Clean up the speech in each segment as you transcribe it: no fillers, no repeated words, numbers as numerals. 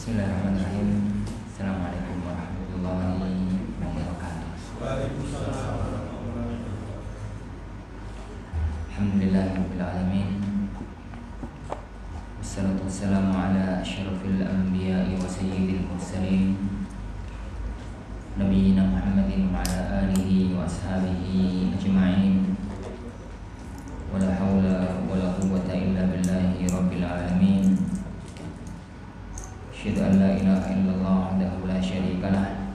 Bismillahirrahmanirrahim. Assalamualaikum warahmatullahi wabarakatuh. Alhamdulillahirabbil alamin. Wassalatu wassalamu ala asyrafil anbiya'i wa sayyidil mursalin Nabiyyina Muhammadin wa ala alihi wa ashabihi ajma'in. Wala haula wala quwwata illa billahi rabbil alamin. Asyhadu an la ilaha illallah wahdahu la syarika lah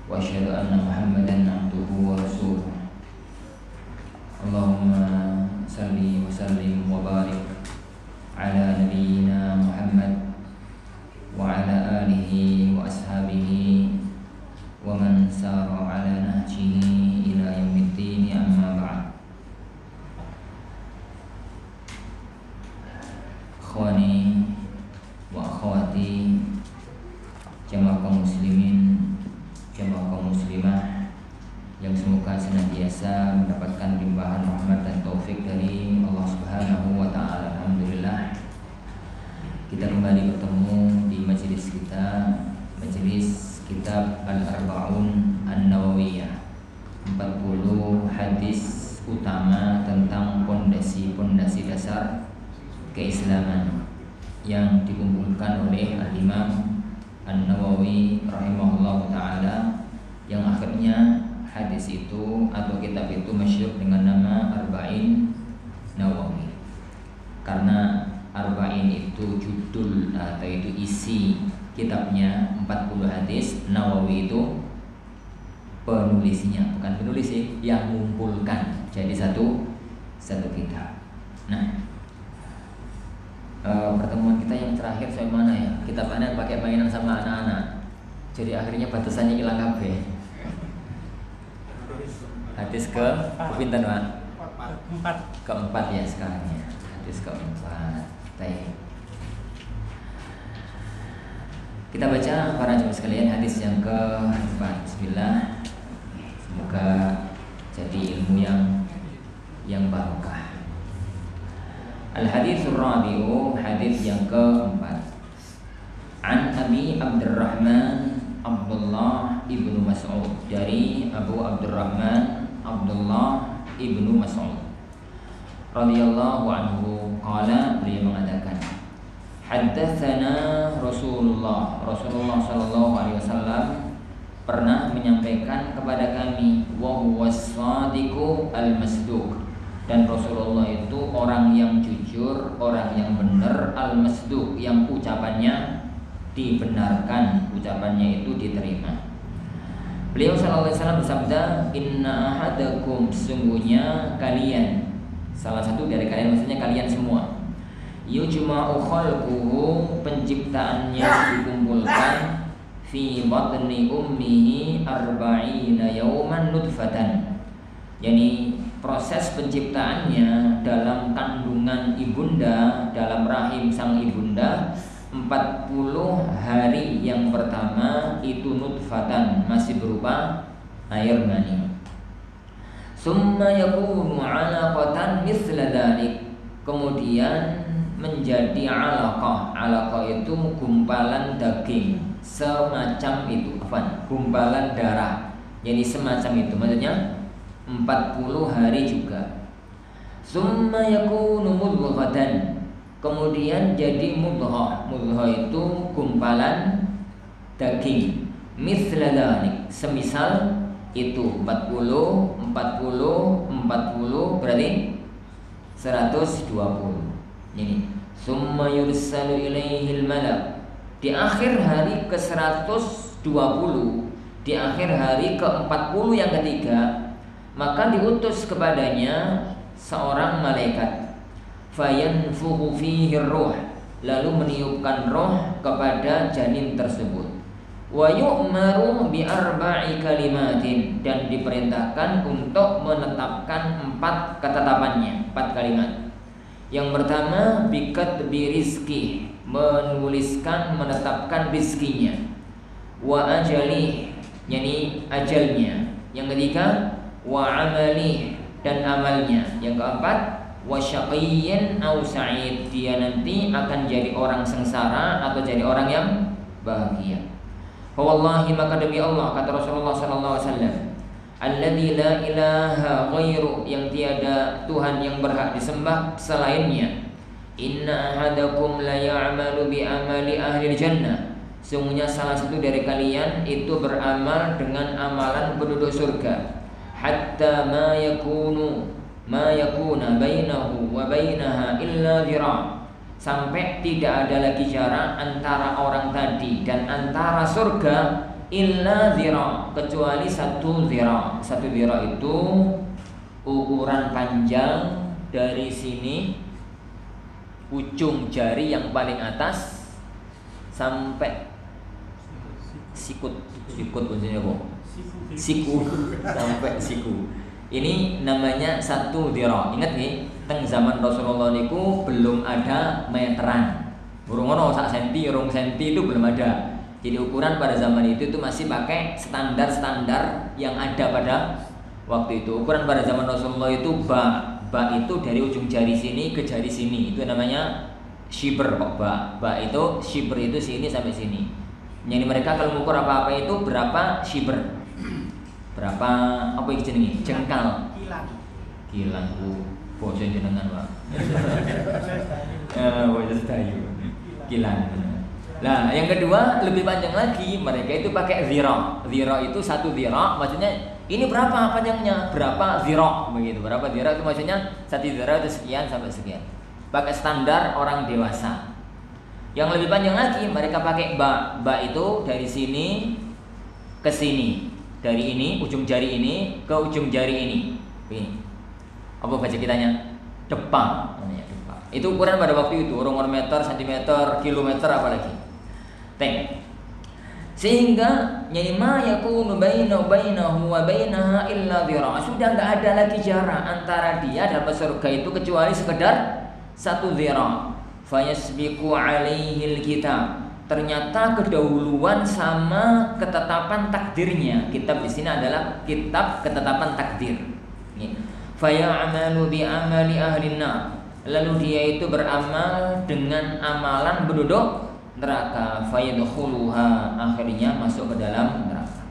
wa asyhadu anna Muhammadan abduhu wa rasuluh. Allahumma salli wa sallim wa barik ala nabiyyina Muhammad wa ala alihi wa ashabihi wa man sara ala nahjihi ila yaumiddin, amma ba'd. Ikhwani wa akhwati, jamaah kaum muslimin, jamaah kaum muslimah yang semoga senantiasa mendapatkan limpahan rahmat dan taufik dari Allah Subhanahu wa taala. Alhamdulillah, kita kembali bertemu di majelis kita, majelis kitab Al-Arba'un An-Nawawiyah, 40 hadis utama tentang pondasi-pondasi dasar keislaman yang dikumpulkan oleh Al-Imam An-Nawawi rahimahullah ta'ala, yang akhirnya hadis itu atau kitab itu masyhur dengan nama Arba'in Nawawi. Karena Arba'in itu judul atau itu isi kitabnya, 40 hadis. Nawawi itu penulisnya, bukan penulis sih, yang mengumpulkan jadi satu kitab. Nah, pertemuan kita yang terakhir soal mana ya? Kita pakai mainan sama anak-anak. Jadi akhirnya batasannya hilang kabeh. Hadis ke pinten, Pak? Keempat ya sekarang ya. Hadis keempat. Baik. Kita baca para jemaah sekalian hadis yang keempat. Bismillah. Semoga jadi ilmu yang barokah. Al-haditsul rabi'u, hadis yang keempat. An Abi Abdurrahman Abdullah ibnu Mas'ud, dari Abu Abdurrahman Abdullah ibnu Mas'ud radhiyallahu anhu, qala, beliau mengatakan, haddatsana Rasulullah sallallahu alaihi wasallam pernah menyampaikan kepada kami, wa huwas shadiqu al-masduq, dan Rasulullah itu orang yang jujur, orang yang benar, al-masduq, yang ucapannya dibenarkan, ucapannya itu diterima. Beliau sallallahu alaihi wasallam bersabda, inna ahadakum, sungguhnya kalian, salah satu dari kalian, maksudnya kalian semua, yujma'u khalquhu, penciptaannya dikumpulkan, fi batni ummihi arba'ina yawman nutfatan, yani proses penciptaannya dalam kandungan ibunda, dalam rahim sang ibunda, 40 hari yang pertama itu nutfatan, masih berupa air mani. Summa yakunu 'alaqatan mithla dzalik, kemudian menjadi 'alaqah. 'Alaqah itu gumpalan daging semacam itu, gumpalan darah. Jadi semacam itu, maksudnya 40 hari juga. Summa yakunu mudghatan, kemudian jadi mudghah. Mudghah itu gumpalan daging. Mithla dzalik, semisal itu 40 berarti 120. Ini summa yursalu ilaihil malak, di akhir hari ke 120, di akhir hari ke 40 yang ketiga, maka diutus kepadanya seorang malaikat, fayanfukhu fihi ruh, lalu meniupkan roh kepada janin tersebut, wa yu'maru bi arba'i kalimatin, dan diperintahkan untuk menetapkan 4 ketetapannya, 4 kalimat. Yang pertama, bikatbi rizki, menuliskan, menetapkan rizkinya, wa ajali, yani ajalnya. Yang ketiga, wa amali, dan amalnya. Yang keempat, wa syaqiyyin aw sa'id, dia nanti akan jadi orang sengsara atau jadi orang yang bahagia. Fa wallahi, maka demi Allah, kata Rasulullah sallallahu alaihi wasallam, alladzi la ilaha ghairu, yang tiada Tuhan yang berhak disembah selainnya, inna ahadakum la ya'malu bi amali ahli jannah, sungguhnya salah satu dari kalian itu beramal dengan amalan penduduk surga, hatta ma yakuna bainahu wa bainaha illa dhira', sampai tidak ada lagi jarak antara orang tadi dan antara surga illa dhira', kecuali satu dhira'. Satu dhira' itu ukuran panjang dari sini ujung jari yang paling atas sampai sikut maksudnya apa? Siku sampai siku. Ini namanya satu dhira'. Ingat nih, teng zaman Rasulullah niku belum ada meteran. Burung ono sak senti, rong senti itu belum ada. Jadi ukuran pada zaman itu masih pakai standar-standar yang ada pada waktu itu. Ukuran pada zaman Rasulullah itu ba itu dari ujung jari sini ke jari sini. Itu namanya shibr kok ba. Ba itu shibr itu sini sampai sini. Jadi mereka kalau mengukur apa-apa itu berapa shibr? Berapa apa iki jenenge? Jengkal. Kilan basa jenengan, Pak. Basa Dayu. Kilan. Nah, yang kedua lebih panjang lagi, mereka itu pakai dhira'. Dhira' itu satu dhira', maksudnya ini berapa panjangnya? Berapa dhira' begitu. Berapa dhira' itu maksudnya satu dhira' itu sekian sampai sekian. Pakai standar orang dewasa. Yang lebih panjang lagi, mereka pakai ba. Ba itu dari sini ke sini. Dari ini, ujung jari ini ke ujung jari ini. Ini. Apa baca kitanya? Depan. Itu ukuran pada waktu itu, orang meter, sentimeter, kilometer apalagi. Teng. Sehingga yani ma yakunu bainahu wa bainaha illa dhira'. Sudah enggak ada lagi jarak antara dia dan surga itu kecuali sekedar satu dhira'. Fayasbiqu 'alaihi al-kitab. Ternyata kedahuluan sama ketetapan takdirnya. Kitab di sini adalah kitab ketetapan takdir. Faya'malu bi amali ahli nar. Lalu dia itu beramal dengan amalan penduduk neraka. Fayadkhuluha, akhirnya masuk ke dalam neraka.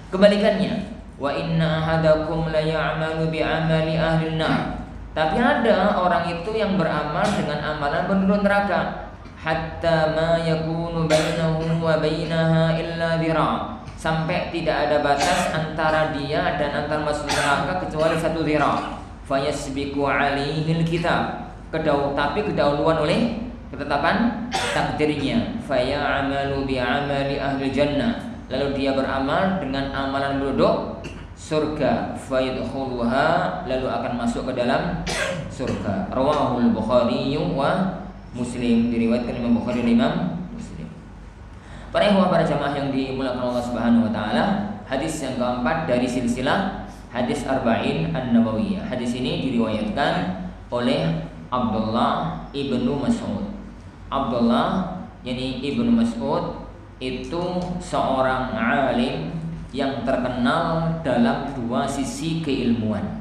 Kebalikannya, wa inna ahadakum la ya'malu bi amali ahli nar. Tapi ada orang itu yang beramal dengan amalan penduduk neraka. Hatta ma yakunu bainahu wa bainaha illa dhira', sampai tidak ada batas antara dia dan antar masuk neraka kecuali satu dhira'. Fayasbiqu 'alaihi al-kitab, tapi kedahuluan oleh ketetapan takdirnya. Faya'malu bi 'amali ahli jannah, lalu dia beramal dengan amalan penduduk surga. Fayadkhuluha, lalu akan masuk ke dalam surga. Rawahul Bukhari wa Muslim, diriwayatkan Imam Bukhari dan Imam Muslim. Para ikhwah, para jamaah yang dimuliakan Allah Subhanahu wa taala, hadis yang keempat dari silsilah hadis Arba'in An-Nawawiyah. Hadis ini diriwayatkan oleh Abdullah ibnu Mas'ud. Abdullah yani ibnu Mas'ud itu seorang alim yang terkenal dalam dua sisi keilmuan.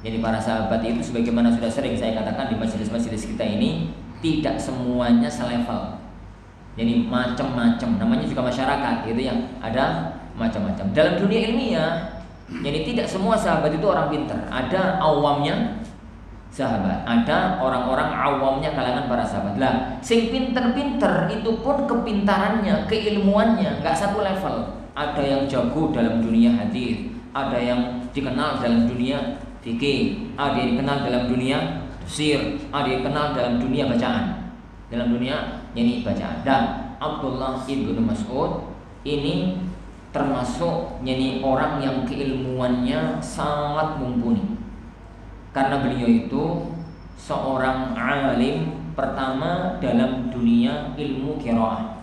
Jadi para sahabat itu sebagaimana sudah sering saya katakan di majelis-majelis kita ini, tidak semuanya selevel. Jadi macam-macam, namanya juga masyarakat gitu yang ada macam-macam. Dalam dunia ilmiah, jadi tidak semua sahabat itu orang pintar. Ada awamnya sahabat, ada orang-orang awamnya kalangan para sahabat. Lah, sing pinter-pinter itu pun kepintarannya, keilmuannya nggak satu level. Ada yang jago dalam dunia hadis, ada yang dikenal dalam dunia fikih, ada yang dikenal dalam dunia tafsir, ada yang dikenal dalam dunia bacaan, dalam dunia yani bacaan. Dan Abdullah ibnu Mas'ud ini termasuk yani orang yang keilmuannya sangat mumpuni, karena beliau itu seorang alim pertama dalam dunia ilmu qiraah.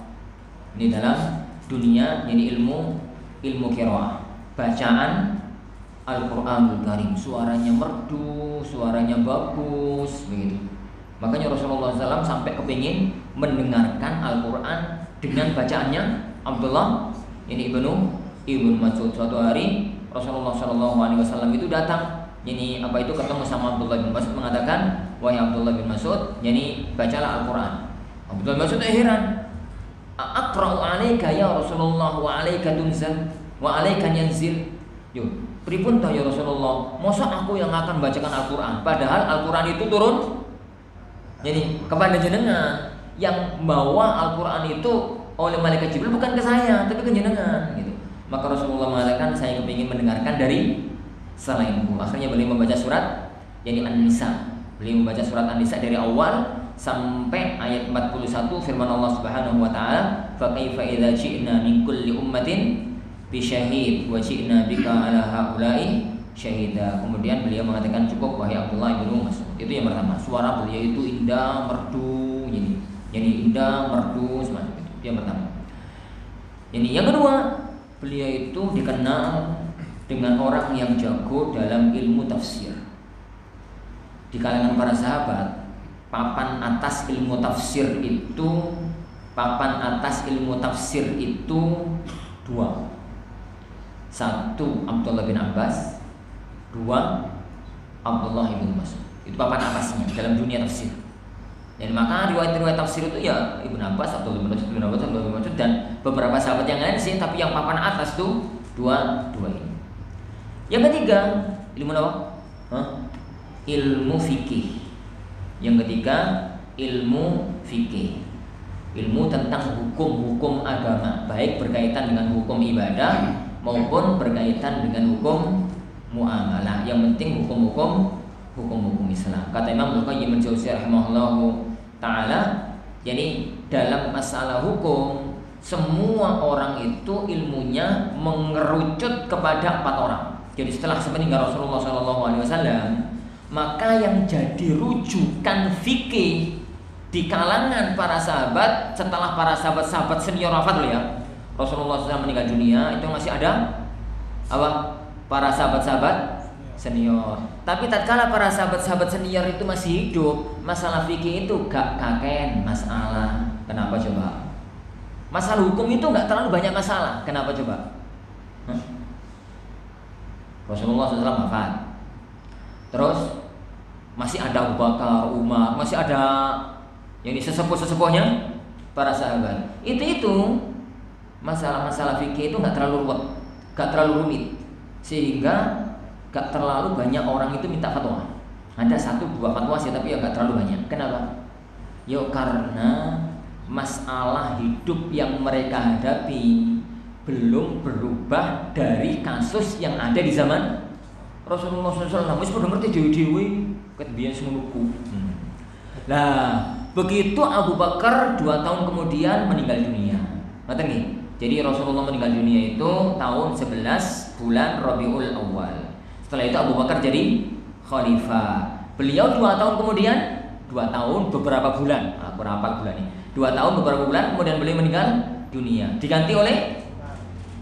Ini dalam dunia yani ilmu qiraah, bacaan Al-Quranul Karim, suaranya merdu, suaranya bagus, begitu. Makanya Rasulullah SAW sampai kepingin mendengarkan Al-Quran dengan bacaannya Abdullah ini ibnu Mas'ud. Suatu hari Rasulullah SAW itu datang Ini apa itu ketemu sama Abdullah bin Mas'ud mengatakan, wahai Abdullah bin Mas'ud, ini bacalah Al-Quran. Abdullah bin Mas'ud heran. Aqra'u 'alaika ya Rasulullah wa 'alaika tunzal wa 'alaika yanzil. Yo, pripun ta ya Rasulullah? Masa aku yang akan bacakan Al-Quran, padahal Al-Quran itu turun jadi kepada jenengan. Yang bawa Al-Quran itu oleh malaikat Jibril bukan ke saya, tapi ke jenengan gitu. Maka Rasulullah mengatakan, saya kepingin mendengarkan dari selainku. Akhirnya beliau membaca surat yani An-Nisa. Beliau membaca surat An-Nisa dari awal sampai ayat 41, firman Allah Subhanahu wa taala, "Fa kaifa idza ji'na min kulli ummatin bi syahid wa ji'na bika 'ala haula'i syahida." Kemudian beliau mengatakan, cukup wahai Abdullah bin Mas'ud. Itu yang pertama. Suara beliau itu indah, merdu, jadi indah, merdu semacam itu. Yang pertama. Ini yang kedua, beliau itu dikenal dengan orang yang jago dalam ilmu tafsir. Di kalangan para sahabat, papan atas ilmu tafsir itu dua. Satu Abdullah bin Abbas, dua Abdullah bin Mas'ud. Itu papan atasnya dalam dunia tafsir. Dan maka riwayat-riwayat tafsir itu ya Ibnu Abbas, Abdullah bin Mas'ud dan beberapa sahabat yang lain sih, tapi yang papan atas tuh dua ini. Yang ketiga, ilmu apa? Ilmu fikih. Yang ketiga, ilmu fikih. Ilmu tentang hukum-hukum agama, baik berkaitan dengan hukum ibadah maupun berkaitan dengan hukum muamalah. Yang penting hukum Islam. Kata Imam Al-Qayyim Al-Jauziyah rahimahullahu taala, jadi dalam masalah hukum semua orang itu ilmunya mengerucut kepada 4 orang. Jadi setelah sepeninggal Rasulullah SAW, maka yang jadi rujukan fikih di kalangan para sahabat setelah para sahabat senior wafat loh ya, Rasulullah SAW meninggal dunia, itu masih ada apa? Para sahabat senior. Tapi tatkala para sahabat senior itu masih hidup, masalah fikih itu gak kaken masalah. Kenapa coba? Masalah hukum itu gak terlalu banyak masalah. Kenapa coba? Rasulullah SAW wafat. Terus masih ada Abu Bakar, Umar, masih ada yang sesepuh-sesepuhnya para sahabat. Itu masalah-masalah fikih itu gak terlalu ruwet, gak terlalu rumit, sehingga gak terlalu banyak orang itu minta fatwa. Ada 1-2 fatwa sih, tapi ya gak terlalu banyak. Kenapa? Ya karena masalah hidup yang mereka hadapi belum berubah dari kasus yang ada di zaman Rasulullah SAW. Wis padha ngerti dhewe-dhewe ket biyen semonoku. Lah, begitu Abu Bakar 2 tahun kemudian meninggal dunia. Ngoten nggih. Jadi Rasulullah meninggal dunia itu tahun 11 bulan Rabiul Awal. Setelah itu Abu Bakar jadi khalifah. Beliau 2 tahun kemudian, 2 tahun beberapa bulan, berapa bulan nih? 2 tahun beberapa bulan kemudian beliau meninggal dunia. Diganti oleh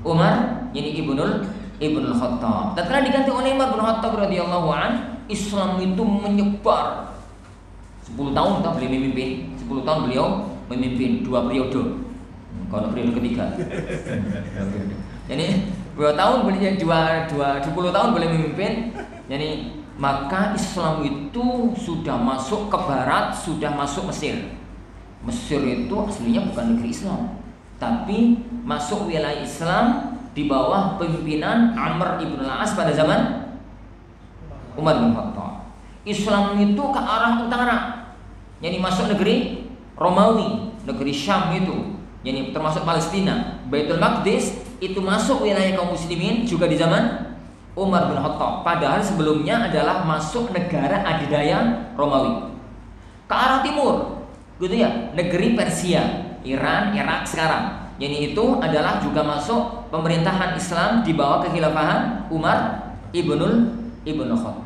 Umar, ini Ibnul Khattab. Tatkala diganti oleh Umar bin Khattab radhiyallahu an, Islam itu menyebar. 10 tahun beliau memimpin, 10 tahun beliau memimpin 2 periode. Kalau periode ketiga. Jadi 2 tahun beliau 20 tahun boleh memimpin. Jadi maka Islam itu sudah masuk ke barat, sudah masuk Mesir. Mesir itu aslinya bukan negeri Islam, tapi masuk wilayah Islam di bawah pimpinan Amr ibn al-As pada zaman Umar bin Khattab. Islam itu ke arah utara, jadi masuk negeri Romawi, negeri Syam itu, jadi termasuk Palestina, Baitul Maqdis itu masuk wilayah kaum muslimin juga di zaman Umar bin Khattab. Padahal sebelumnya adalah masuk negara adidaya Romawi. Ke arah timur, gitu ya, negeri Persia, Iran, Irak sekarang. Jadi itu adalah juga masuk pemerintahan Islam di bawah kekhilafahan Umar ibn Khattab.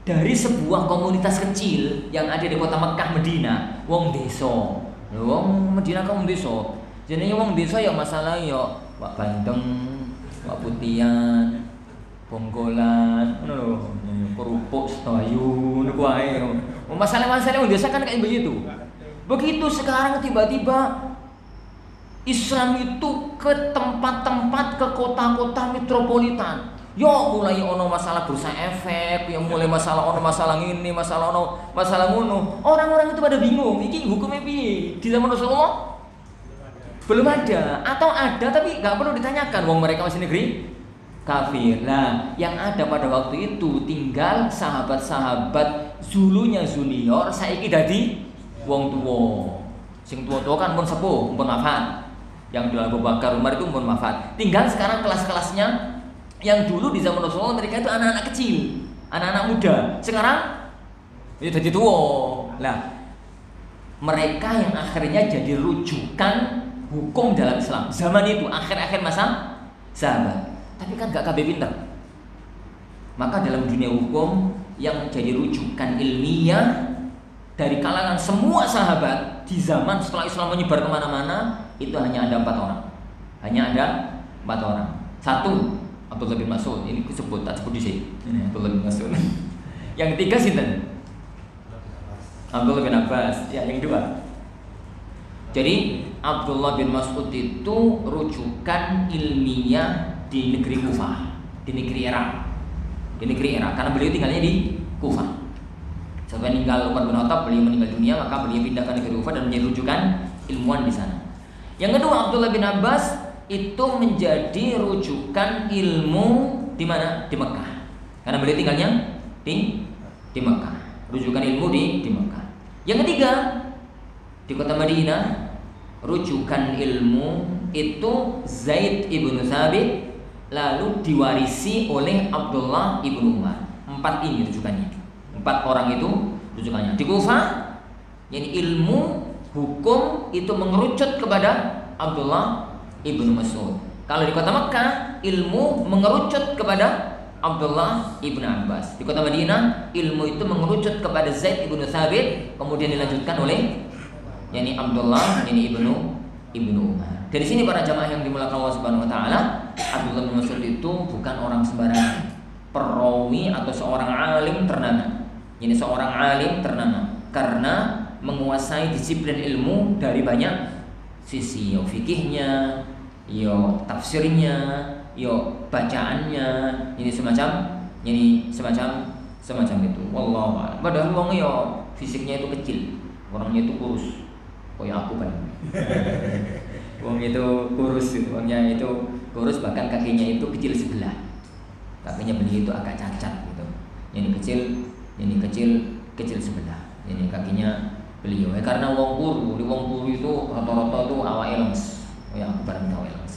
Dari sebuah komunitas kecil yang ada di kota Mekah, Medina, wong desa. Wong Medina kaum desa. Jenenge wong desa ya masalah ya Wak Bandeng, Wak Putian, Bonggolan, ngono lho, kerupuk Setayu, niku wae. Masalah-masalah wong desa kan kayak begitu. Begitu sekarang tiba-tiba Islam itu ke tempat-tempat, ke kota-kota metropolitan. Yo mulai ono masalah bursa efek, yang mulai masalah ono masalah ini, masalah ono masalah ngono. Orang-orang itu pada bingung, iki hukumnya piye? Di zaman Rasulullah belum ada, atau ada tapi nggak perlu ditanyakan, wong mereka masih negeri kafir. Nah, yang ada pada waktu itu tinggal sahabat-sahabat zulunya junior, saiki dadi wong tua. Sing tua-tua kan pun sepuh, pun wafat. Yang dulu Abu Bakar, Umar itu pun wafat. Tinggal sekarang kelas-kelasnya yang dulu di zaman Rasulullah mereka itu anak-anak kecil, anak-anak muda. Sekarang itu jadi tua. Nah, mereka yang akhirnya jadi rujukan hukum dalam Islam zaman itu, akhir-akhir masa sahabat. Tapi kan gak kabeh pinter. Maka dalam dunia hukum yang jadi rujukan ilmiah dari kalangan semua sahabat di zaman setelah Islam menyebar kemana-mana, itu hanya ada 4 orang. Hanya ada 4 orang. Satu, Abdullah bin Mas'ud. Ini disebut, tak sebut di sini. Ini Abdullah bin Mas'ud. Yang ketiga sinten? Abdullah bin Abbas. Ya, yang kedua. Jadi Abdullah bin Mas'ud itu rujukan ilmiah di negeri Kufah, di negeri Irak. Di negeri Irak, karena beliau tinggalnya di Kufah. Setelah meninggal Umar bin Khattab, beliau meninggal dunia, maka beliau pindah ke negeri Kufah dan menjadi rujukan ilmuwan di sana. Yang kedua, Abdullah bin Abbas itu menjadi rujukan ilmu di mana? Di Mekah. Karena beliau tinggalnya di Mekah. Rujukan ilmu di Mekah. Yang ketiga, di kota Madinah, rujukan ilmu itu Zaid ibnu Thabit, lalu diwarisi oleh Abdullah ibnu Umar. 4 ini rujukannya. 4 orang itu rujukannya. Di Kufah, yani ilmu hukum itu mengerucut kepada Abdullah ibnu Mas'ud. Kalau di kota Mekah, ilmu mengerucut kepada Abdullah ibnu Abbas. Di kota Madinah, ilmu itu mengerucut kepada Zaid ibnu Thabit, kemudian dilanjutkan oleh yani Abdullah yani ibnu Umar. Dari sini para jamaah yang dimulakan Allah Subhanahu wa taala, Abdullah bin Mas'ud itu bukan orang sembarangan, perawi atau seorang alim ternama. Ini seorang alim ternama karena menguasai disiplin ilmu dari banyak sisi, yo fikihnya, yo tafsirnya, yo bacaannya, ini semacam itu. Wallahu a'lam. Padahal wong yo fisiknya itu kecil, orangnya itu kurus. Kayak aku kan. Wong itu kurus, wongnya itu kurus, bahkan kakinya itu kecil sebelah. Kakinya beliau itu agak cacat gitu. Ini kecil sebelah. Ini kakinya beliau. Karena wong kuru itu rata-rata itu awake lemes. Kayak aku bareng awake lemes.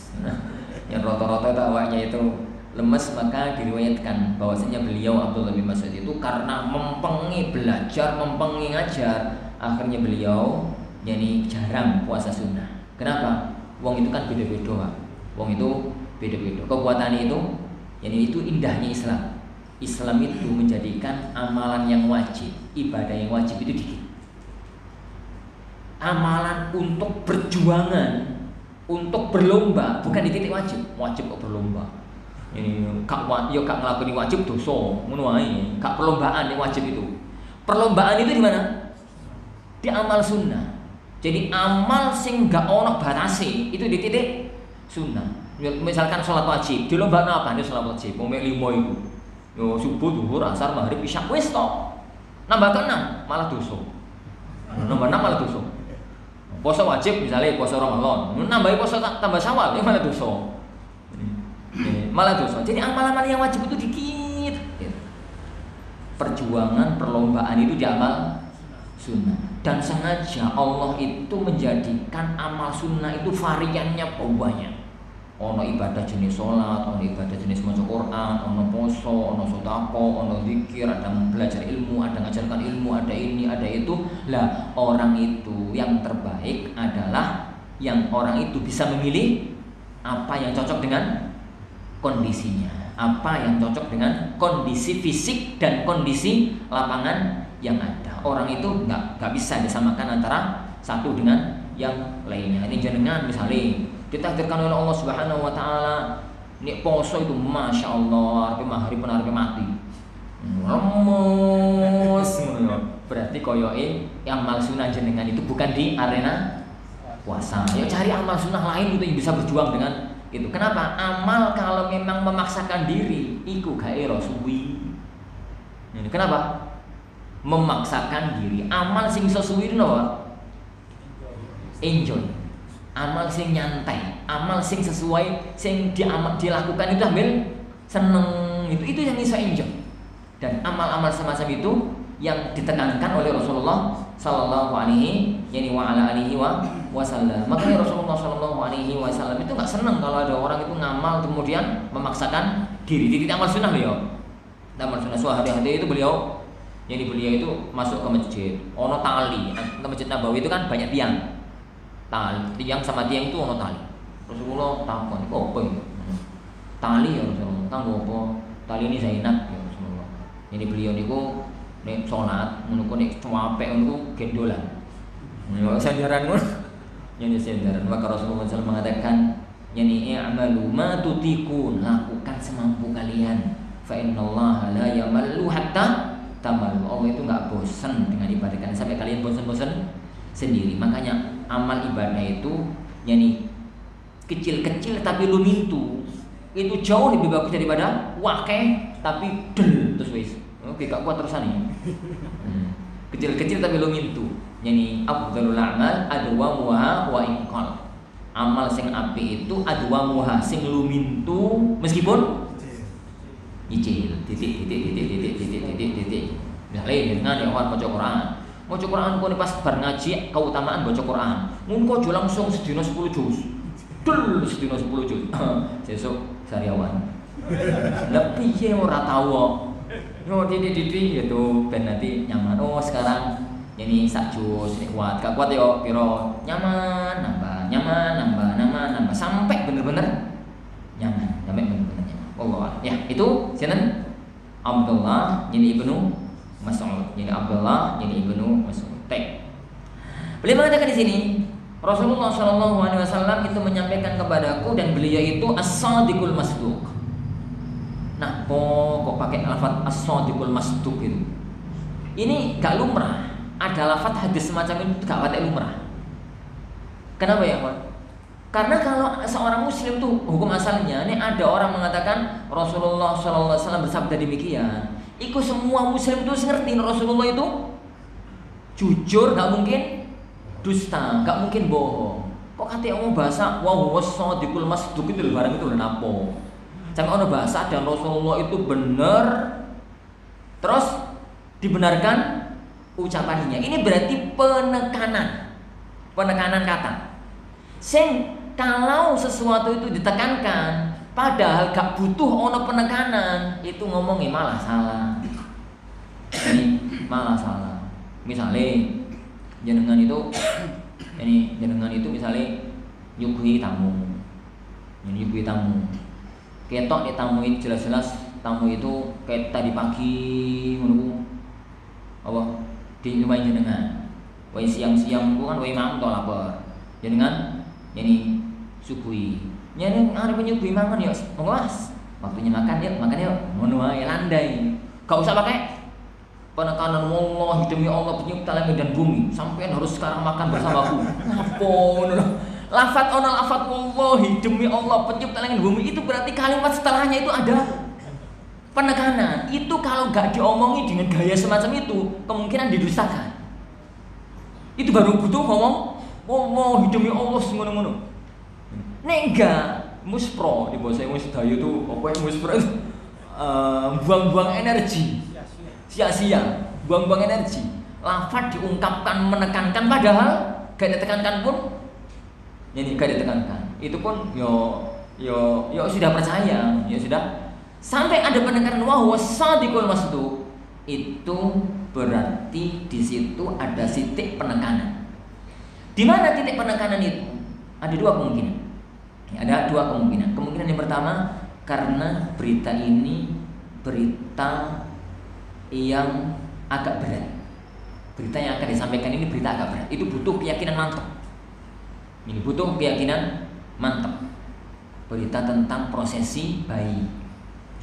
Yang rata-rata itu awaknya itu lemes, maka diriwayatkan bahwasanya beliau Abdullah bin Mas'ud itu karena mempengi belajar, mempengi ngajar, akhirnya beliau jadi jarang puasa sunnah. Kenapa? Wong itu kan beda-beda. Wong itu beda-beda. Kekuatannya itu, jadi itu indahnya Islam. Islam itu menjadikan amalan yang wajib, ibadah yang wajib itu dikit. Amalan untuk perjuangan, untuk berlomba, bukan di titik wajib. Wajib kok berlomba. Ini kak ngelakoni wajib dosa, ngono wae. Kak perlombaan yang wajib itu. Perlombaan itu di mana? Di amal sunnah. Jadi amal sing gak ono batase itu di titik sunnah. Misalkan sholat wajib, di lomba apa nih sholat wajib? Momek 5 itu. Yo subuh, zuhur, asar, maghrib, isya, wis to. Nambah ke 6 malah dosa. Nambah 6 malah dosa. Puasa wajib misalnya puasa Ramadan, nambahi puasa tambah Syawal, ini malah dosa. Malah dosa. Jadi amal-amal yang wajib itu dikit. Perjuangan, perlombaan itu di amal sunnah. Dan sengaja Allah itu menjadikan amal sunnah itu variannya banyak. Ono ibadah jenis sholat, ono ibadah jenis maca Quran, ono poso, ono sodako, ono zikir, ada belajar ilmu, ada ngajarkan ilmu, ada ini, ada itu. Lah orang itu yang terbaik adalah yang orang itu bisa memilih apa yang cocok dengan kondisinya, apa yang cocok dengan kondisi fisik dan kondisi lapangan yang ada. Orang itu nggak bisa disamakan antara satu dengan yang lainnya. Ini jenengan misalnya ditakdirkan oleh Allah Subhanahu wa taala nek poso itu masya Allah arep maghrib pun arep mati. Lemes ngono. Berarti koyoke amal sunnah jenengan itu bukan di arena puasa. Ya cari amal sunnah lain itu yang bisa berjuang dengan Gitu. Kenapa? Amal kalau memang memaksakan diri, iku gawe suwi. Kenapa? Memaksakan diri. Amal sing sesuwi itu apa? Enjoy. Amal sing nyantai, amal sing sesuai, sing dilakukan itu ambil seneng, itu yang bisa enjoy. Dan amal-amal semacam itu yang ditekankan oleh Rasulullah Sallallahu Alaihi Wasallam. Makanya Rasulullah Sallallahu Alaihi Wasallam itu nggak seneng kalau ada orang itu ngamal kemudian memaksakan diri. Titik amal sunnah beliau. Amal sunnah suahari-hari itu beliau itu masuk ke masjid, ono tali. Ke Masjid Nabawi itu kan banyak tiang. Tiang sama tiang itu ono tali. Rasulullah takon, "Kok apa ini?" "Tali ya Rasulullah." "Kanggo apa?" "Tali ini Zainab ya Rasulullah." Jadi beliau niku nek salat ngono nek cuapek niku gendolan. Sandaran ngono. Yang sandaran. Maka Rasulullah SAW mengatakan, "Yani i'malu ma tutikun." Lakukan semampu kalian. Fa innallaha la yamallu hatta tamallu. Allah itu enggak bosan dengan ibadah kalian sampai kalian bosan-bosan sendiri. Makanya amal ibadah itu yani kecil-kecil tapi lumintu itu jauh lebih bagus daripada wakeh tapi del terus wis. Oke, gak kuat terusan nih. Kecil-kecil tapi lumintu. Yani afdhalul a'mal adwamuha wa inqal. Amal sing apik itu adwamuha sing lumintu meskipun nyicil titik. Misalnya dengan yang maca Quran. Maca Quran kok pas bar ngaji keutamaan baca Quran. Mun kok langsung sedina 10 juz. Dul sedina 10 juz. Sesuk sariawan. Lah piye ora tau. Yo titik gitu ben nanti nyaman. Oh sekarang ini sak juz nek kuat. Gak kuat yo piro nyaman nambah sampai bener-bener nyaman. Sampai bener-bener nyaman. Allah. Ya, itu sinten? Abdullah bin Ibnu Mas'ud. Jadi Abdullah bin Ibnu Mas'ud. Beliau mengatakan di sini, Rasulullah Shallallahu Alaihi Wasallam itu menyampaikan kepadaku dan beliau itu as-sadiqul masduq. Nah, kok pakai lafaz as-sadiqul masduq itu? Ini gak lumrah. Ada lafaz hadis semacam itu gak pakai lumrah. Kenapa ya, Pak? Karena kalau seorang muslim tuh hukum asalnya, ini ada orang mengatakan Rasulullah Shallallahu Alaihi Wasallam bersabda demikian. Iku semua muslim tuh ngerti Rasulullah itu jujur, gak mungkin dusta, gak mungkin bohong. Kok kata ngomong bahasa wow wasadiqul masduq itu barang itu udah napo. Sampai ono bahasa dan Rasulullah itu benar terus dibenarkan ucapannya. Ini berarti penekanan kata. Kalau sesuatu itu ditekankan padahal gak butuh ono penekanan, itu ngomongnya malah salah. Ini malah salah. Misalnya jenengan itu misalnya nyuguhi tamu. Nyuguhi tamu. Ketok nih tamu itu jelas-jelas tamu itu kayak tadi pagi menunggu apa di rumah jenengan. Wai siang-siang kan wai mam to lapar. Jenengan ini suguhi. Nyari arep nyuguhi mangan ya, monggo Mas. Waktunya makan yuk, ngono wae landai. Gak usah pakai penekanan Allah demi Allah pencipta langit dan bumi. Sampean harus sekarang makan bersamaku. Ngapun lafaz wallahi demi Allah pencipta langit dan bumi itu berarti kalimat setelahnya itu ada penekanan. Itu kalau gak diomongi dengan gaya semacam itu kemungkinan didustakan. Itu baru butuh ngomong wallahi demi Allah ngono-ngono. Nek enggak muspro di bahasa Dayu itu apa yang muspro itu buang-buang energi. Sia-sia, buang-buang energi. Lafaz diungkapkan menekankan padahal gak ditekankan pun jadi gak ditekankan. Itu pun yo sudah percaya, ya sudah. Sampai ada penekanan wa wasadiqul masduq. Itu berarti di situ ada titik penekanan. Di mana titik penekanan itu? Ada dua kemungkinan. Ada dua kemungkinan. Kemungkinan yang pertama karena berita ini berita yang agak berat. Berita yang akan disampaikan ini berita agak berat. Itu butuh keyakinan mantap. Ini butuh keyakinan mantap. Berita tentang prosesi bayi.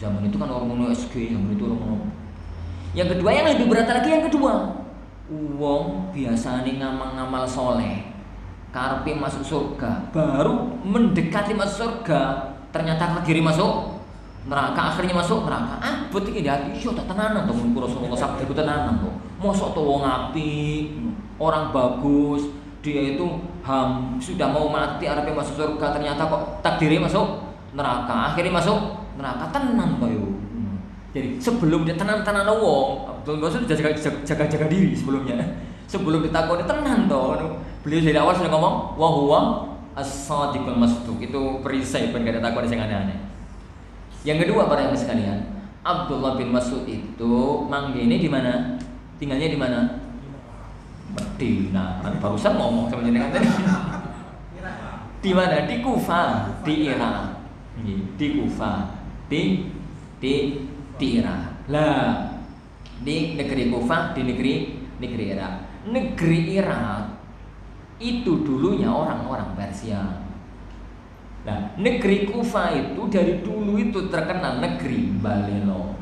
Zaman itu kan orang SG, zaman itu orang. Yang kedua yang lebih berat lagi yang kedua. Wong biasanya ngamal soleh. karepe masuk surga, baru mendekati masuk surga ternyata kiri masuk neraka, akhirnya masuk neraka. Abot iki hati iso tak tenanan to mun Rasulullah sabda ku tenanan to. Mosok to wong apik, orang bagus, dia itu sudah mau mati arepe masuk surga ternyata kok takdirnya masuk neraka, akhirnya masuk neraka tenan to yo. Jadi sebelum dia tenan-tenan wong, Abdul Qasim jaga diri sebelumnya. Sebelum ditakoni tenan to. Beliau dari awal sudah ngomong wa huwa as-sadiqul masduq. Itu perisai ben gak ada takoni sing aneh-aneh. Yang kedua para yang sekalian, Abdullah bin Mas'ud itu manggene di mana? Tinggalnya di mana? Medina. Kan barusan ngomong sama jenengan tadi. Di mana? Di Kufah, di Irak. Di Kufah, di Irak. Lah, di negeri Kufah, di negeri Irak. Negeri Irak itu dulunya orang-orang Persia. Nah, negeri Kufah itu dari dulu itu terkenal negeri balelo.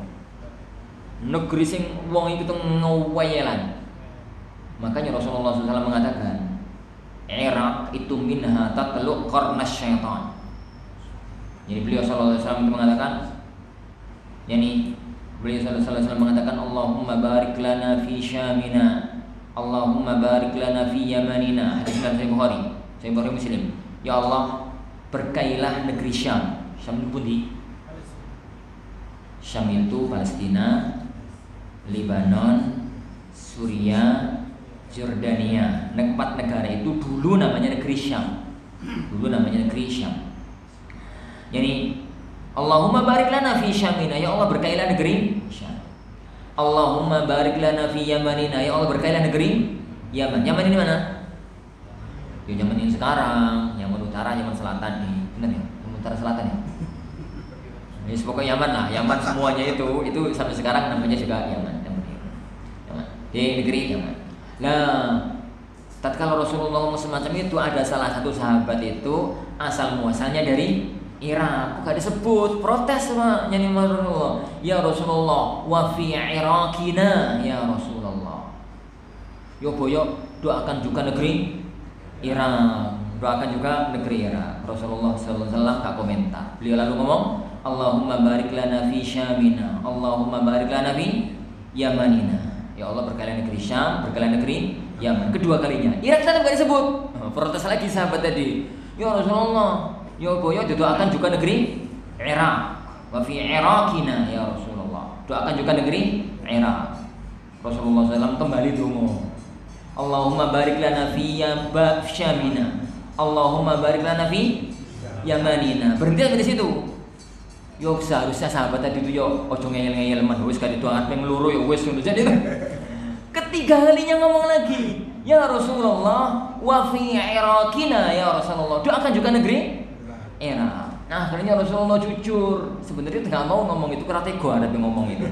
Negeri sing wong itu ngeweyelan. Makanya Rasulullah SAW mengatakan, Irak itu minha tatlu qarnas syaitan. Jadi beliau sallallahu alaihi wasallam mengatakan, beliau sallallahu alaihi wasallam mengatakan, Allahumma barik lana fi Syamina, Allahumma barik lana fi Yamanina. Hadis Sahih Bukhari, Sahih Bukhari Muslim. Ya Allah, berkailah negeri Syam. Syam itu pundi? Syam itu Palestina, Lebanon, Suriah, Jordania. 4 negara itu dulu namanya negeri Syam. Dulu namanya negeri Syam. Yani Allahumma barik lana fi Syamina, ya Allah berkailah negeri Syam. Allahumma barik lana fi Yamanina, ya Allah berkailah negeri Yaman. Yaman ini mana? Ya Yaman ini sekarang, Yaman Utara, Yaman Selatan nih. Benar ya? Yaman Utara Selatan ya? Ya pokoknya Yaman lah, Yaman semuanya itu sampai sekarang namanya juga Yaman. Yaman. Di negeri Yaman. Nah, tatkala Rasulullah semacam itu ada salah satu sahabat itu asal muasalnya dari Irak, bukan disebut protes sama nyanyi Rasulullah. Ya Rasulullah, wa fi Irakina ya Rasulullah. Yo boyo doakan juga negeri Irak, doakan juga negeri Irak. Rasulullah sallallahu alaihi wasallam tak komentar. Beliau lalu ngomong, Allahumma barik lana fi Syamina, Allahumma barik lana fi Yamanina. Ya Allah berkailah negeri Syam, berkailah negeri Yaman. Kedua kalinya. Irak tetap enggak disebut. Protes lagi sahabat tadi. Ya Rasulullah, ya boyo doakan juga negeri Irak. Wa fi Irakina ya Rasulullah. Doakan juga negeri Irak. Rasulullah SAW kembali donga. Allahumma barik lana fi Syamina. Allahumma barik lana fi Yamanina. Berhenti sampai di situ. Yo seharusnya sahabat tadi itu yo ojo ngeyel-ngeyel man wis kan itu arep ngeluru yo wis ngono. Jadi ketiga kalinya ngomong lagi, ya Rasulullah wa fi Irakina ya Rasulullah. Doakan juga negeri Irak. Nah, akhirnya Rasulullah jujur. Sebenarnya enggak mau ngomong itu karena tega ada yang ngomong itu.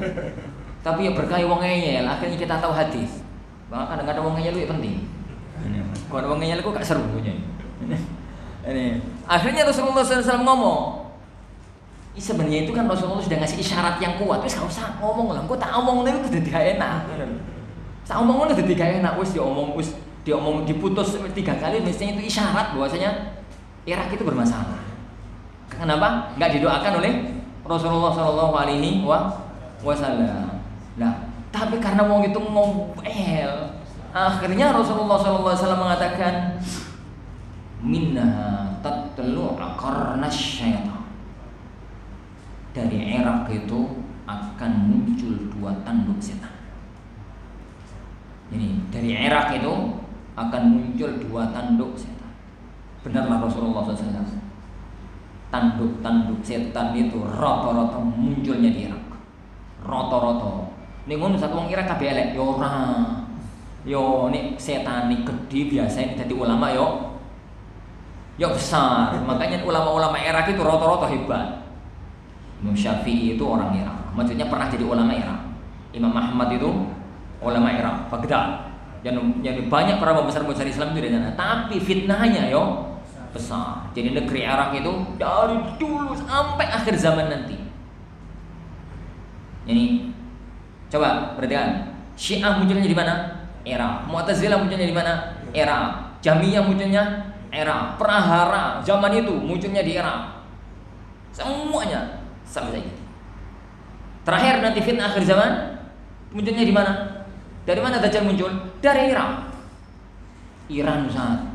Tapi ya berkah wong ngeyel, akhirnya kita tahu hadis. Bahkan kadang-kadang wong ngeyel itu penting. Kalau wong ngeyel kok gak seru punya. Ini. Akhirnya Rasulullah SAW ngomong. Sebenarnya itu kan Rasulullah sudah ngasih isyarat yang kuat. Wis gak usah ngomong lah. Engko tak omong itu dadi gak enak. Sak omong ngono dadi gak enak. Wis diomong diputus 3 kali mestinya itu isyarat bahwasanya Irak itu bermasalah. Kenapa? Enggak didoakan oleh Rasulullah sallallahu alaihi wasallam. Nah, tapi karena wong itu ngomel, akhirnya Rasulullah sallallahu alaihi wasallam mengatakan minna tatlu qarnas syaitan. Dari Irak itu akan muncul 2 tanduk setan. Ini dari Irak itu akan muncul 2 tanduk setan. Benarlah Rasulullah SAW. Tanduk-tanduk setan itu rata-rata munculnya di Irak. Rata-rata. Ning ngono sak wong Irak kabeh elek yo ora. Yo nek setan iki gedhe biasane dadi ulama yo besar. Makanya ulama-ulama Irak itu rata-rata hebat. Imam Syafi'i itu orang Irak. Maksudnya pernah jadi ulama Irak. Imam Ahmad itu ulama Irak, Baghdad. Jadi banyak para besar-besar Islam itu dari sana. Tapi fitnahnya yo besar. Jadi negeri Irak itu dari dulu sampai akhir zaman nanti. Ini coba perhatikan. Syiah munculnya di mana? Irak. Mu'tazilah munculnya di mana? Irak. Jahmiyah munculnya Irak, prahara zaman itu munculnya di Irak. Semuanya sampai saat ini. Terakhir nanti fitnah akhir zaman munculnya di mana? Dari mana Dajjal muncul? Dari Irak. Iran Ustaz.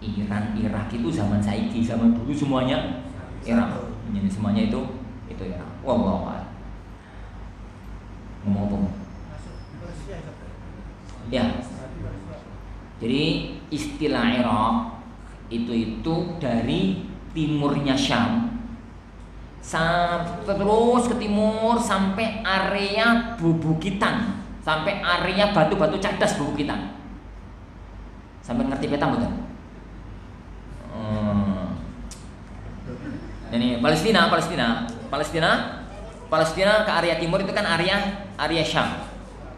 Irak itu zaman saiki, zaman dulu semuanya Irak. Jadi semuanya itu Irak. Wallahu a'lam. Ngomong apa? Ya. Jadi istilah Irak itu dari timurnya Syam terus ke timur sampai area Bubukitan, sampai area batu-batu cadas Bubukitan. Sampai ngerti peta betul? Ini Palestina ke area timur itu kan area Syam.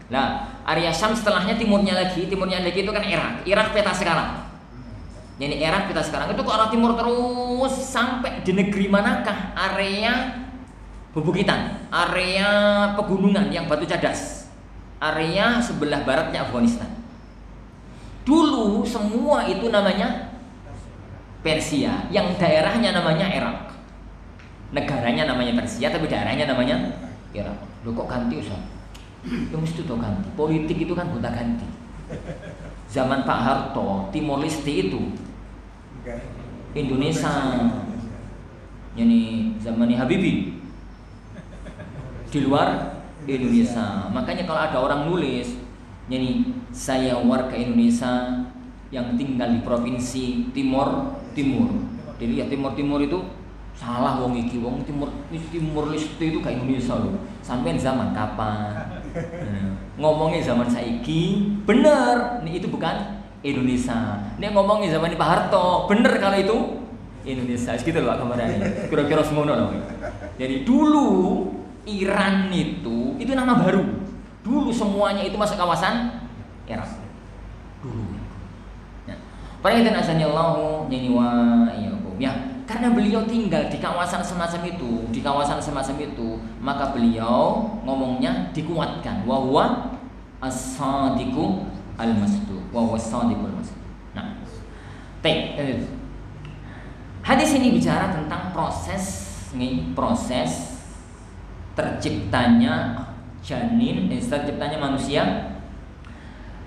Nah, area Syam setelahnya timurnya lagi itu kan Irak peta sekarang. Jadi Irak peta sekarang itu ke arah timur terus sampai di negeri manakah? Area Bubukitan, area pegunungan yang batu cadas, area sebelah baratnya Afghanistan. Dulu semua itu namanya Persia, yang daerahnya namanya Irak. Negaranya namanya Persia, tapi daerahnya namanya Irak. Loh kok ganti Ustaz? Ya mesti tuh ganti. Politik itu kan gonta ganti. Zaman Pak Harto, Timor Leste itu Indonesia. Yani zaman Habibie di luar Indonesia. Makanya kalau ada orang nulis, yani saya warga Indonesia yang tinggal di provinsi Timur. Jadi ya Timur itu salah wong iki, wong Timur Leste itu kayak Indonesia loh. Sampai zaman kapan? Ngomongnya zaman saiki, bener. Nih itu bukan Indonesia. Nih ngomongnya zaman Pak Harto, bener kalau itu Indonesia. Gitu loh gambarannya. Kira-kira semono loh. Jadi dulu Iran itu nama baru. Dulu semuanya itu masuk kawasan Irak. Dulu. Perhatian asanillahu nyanyi wa iyyakum. Ya, karena beliau tinggal di kawasan semacam itu, maka beliau ngomongnya dikuatkan. Wa huwa as-sadiqu al-masduq. Nah, hadis ini bicara tentang proses terciptanya janin, terciptanya manusia.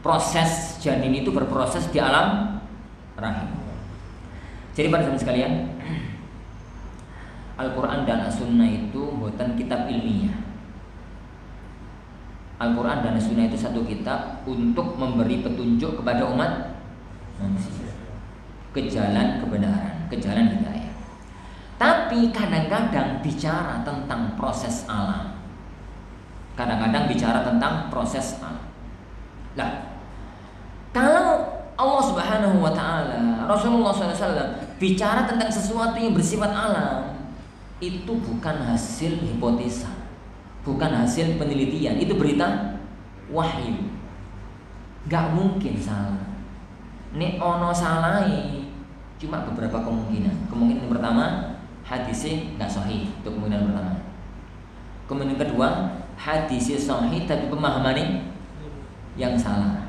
Proses janin itu berproses di alam rahim. Jadi pada teman sekalian, Al-Quran dan As-Sunnah itu buatan kitab ilmiah. Al-Quran dan As-Sunnah itu satu kitab untuk memberi petunjuk kepada umat manusia ke jalan kebenaran, ke jalan hidayah. Tapi kadang-kadang bicara tentang proses alam. Nah, kalau Allah Subhanahu wa Ta'ala, Rasulullah SAW bicara tentang sesuatu yang bersifat alam, itu bukan hasil hipotesa, bukan hasil penelitian, itu berita wahyu. Gak mungkin salah. Ini ono salai, cuma beberapa kemungkinan. Kemungkinan yang pertama, hadisnya gak sahih, itu kemungkinan pertama. Kemungkinan kedua, hadisnya sahih tapi pemahamannya yang salah.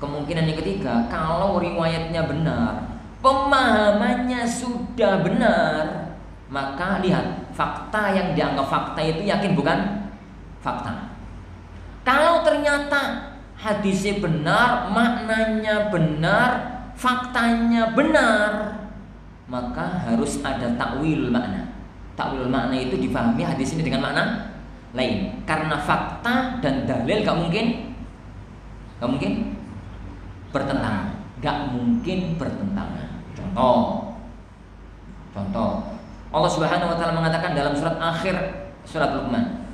Kemungkinan yang ketiga, kalau riwayatnya benar, pemahamannya sudah benar, maka lihat, fakta yang dianggap fakta itu yakin bukan fakta. Kalau ternyata hadisnya benar, maknanya benar, faktanya benar, maka harus ada takwil makna. Takwil makna itu difahami hadis ini dengan makna lain. Karena fakta dan dalil gak mungkin bertentangan. Contoh Allah Subhanahu wa Ta'ala mengatakan dalam surat akhir surat Luqman,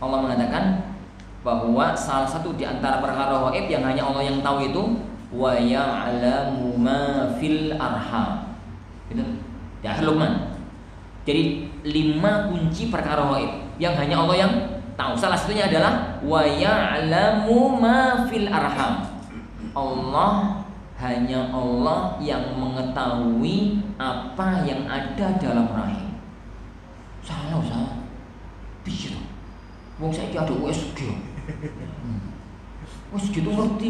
Allah mengatakan bahwa salah satu di antara perkara gaib yang hanya Allah yang tahu itu wa ya'lamu ma fil arham. Itu di akhir Luqman. Jadi 5 kunci perkara gaib yang hanya Allah yang tahu. Salah satunya adalah wa ya'lamu ma fil arham. Hanya Allah yang mengetahui apa yang ada dalam rahim. Salah. Bisa. Wong saiki ada USG. USG itu ngerti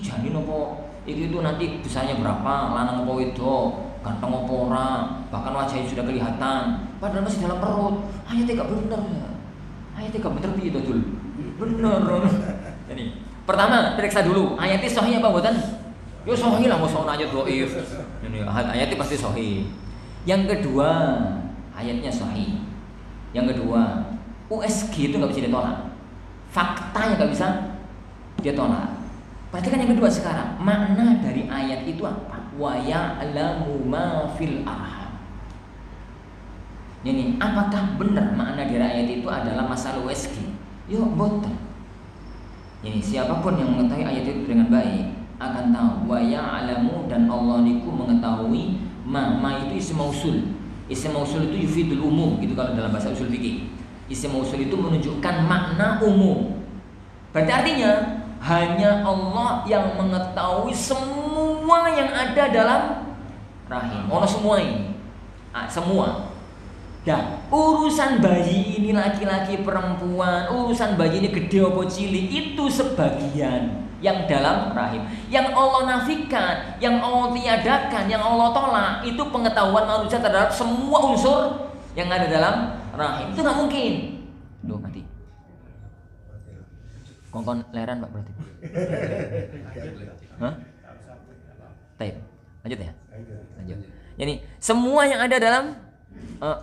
janin apa itu nanti besarnya berapa, lanang apa wedok, ganteng apa ora, bahkan wajahnya sudah kelihatan, padahal masih dalam perut. Ayatnya gak bener ya. Ayatnya gak bener piye to, Dul? Bener. Jadi, pertama periksa dulu, ayatnya sahih apa mboten? Yo sahih lah, mosok ayat dhaif. Ini ayatnya pasti sahih. Yang kedua, ayatnya sahih. Yang kedua, USG itu nggak bisa ditolak. Fakta yang nggak bisa ditolak. Perhatikan yang kedua sekarang. Makna dari ayat itu apa? Wa ya'lamu ma fil arham. Ini apakah benar makna dari ayat itu adalah masalah USG? Yo boten. Ini siapapun yang mengetahui ayat itu dengan baik akan tahu wa ya'lamu, dan Allah niku mengetahui ma itu isim mausul. Isim mausul itu yufidul umum gitu kalau dalam bahasa usul fikih. Isim mausul itu menunjukkan makna umum. Berarti artinya hanya Allah yang mengetahui semua yang ada dalam rahim. Ono semua ini. Semua. Dan urusan bayi ini laki-laki perempuan, urusan bayi ini gede apa cilik itu sebagian yang dalam rahim. Yang Allah nafikan, yang Allah tiadakan, yang Allah tolak itu pengetahuan manusia terhadap semua unsur yang ada dalam rahim. Itu nggak mungkin. Duh mati. Kongkon leran Pak berarti. Hah? Taib. Lanjut ya. Lanjut. Jadi semua yang ada dalam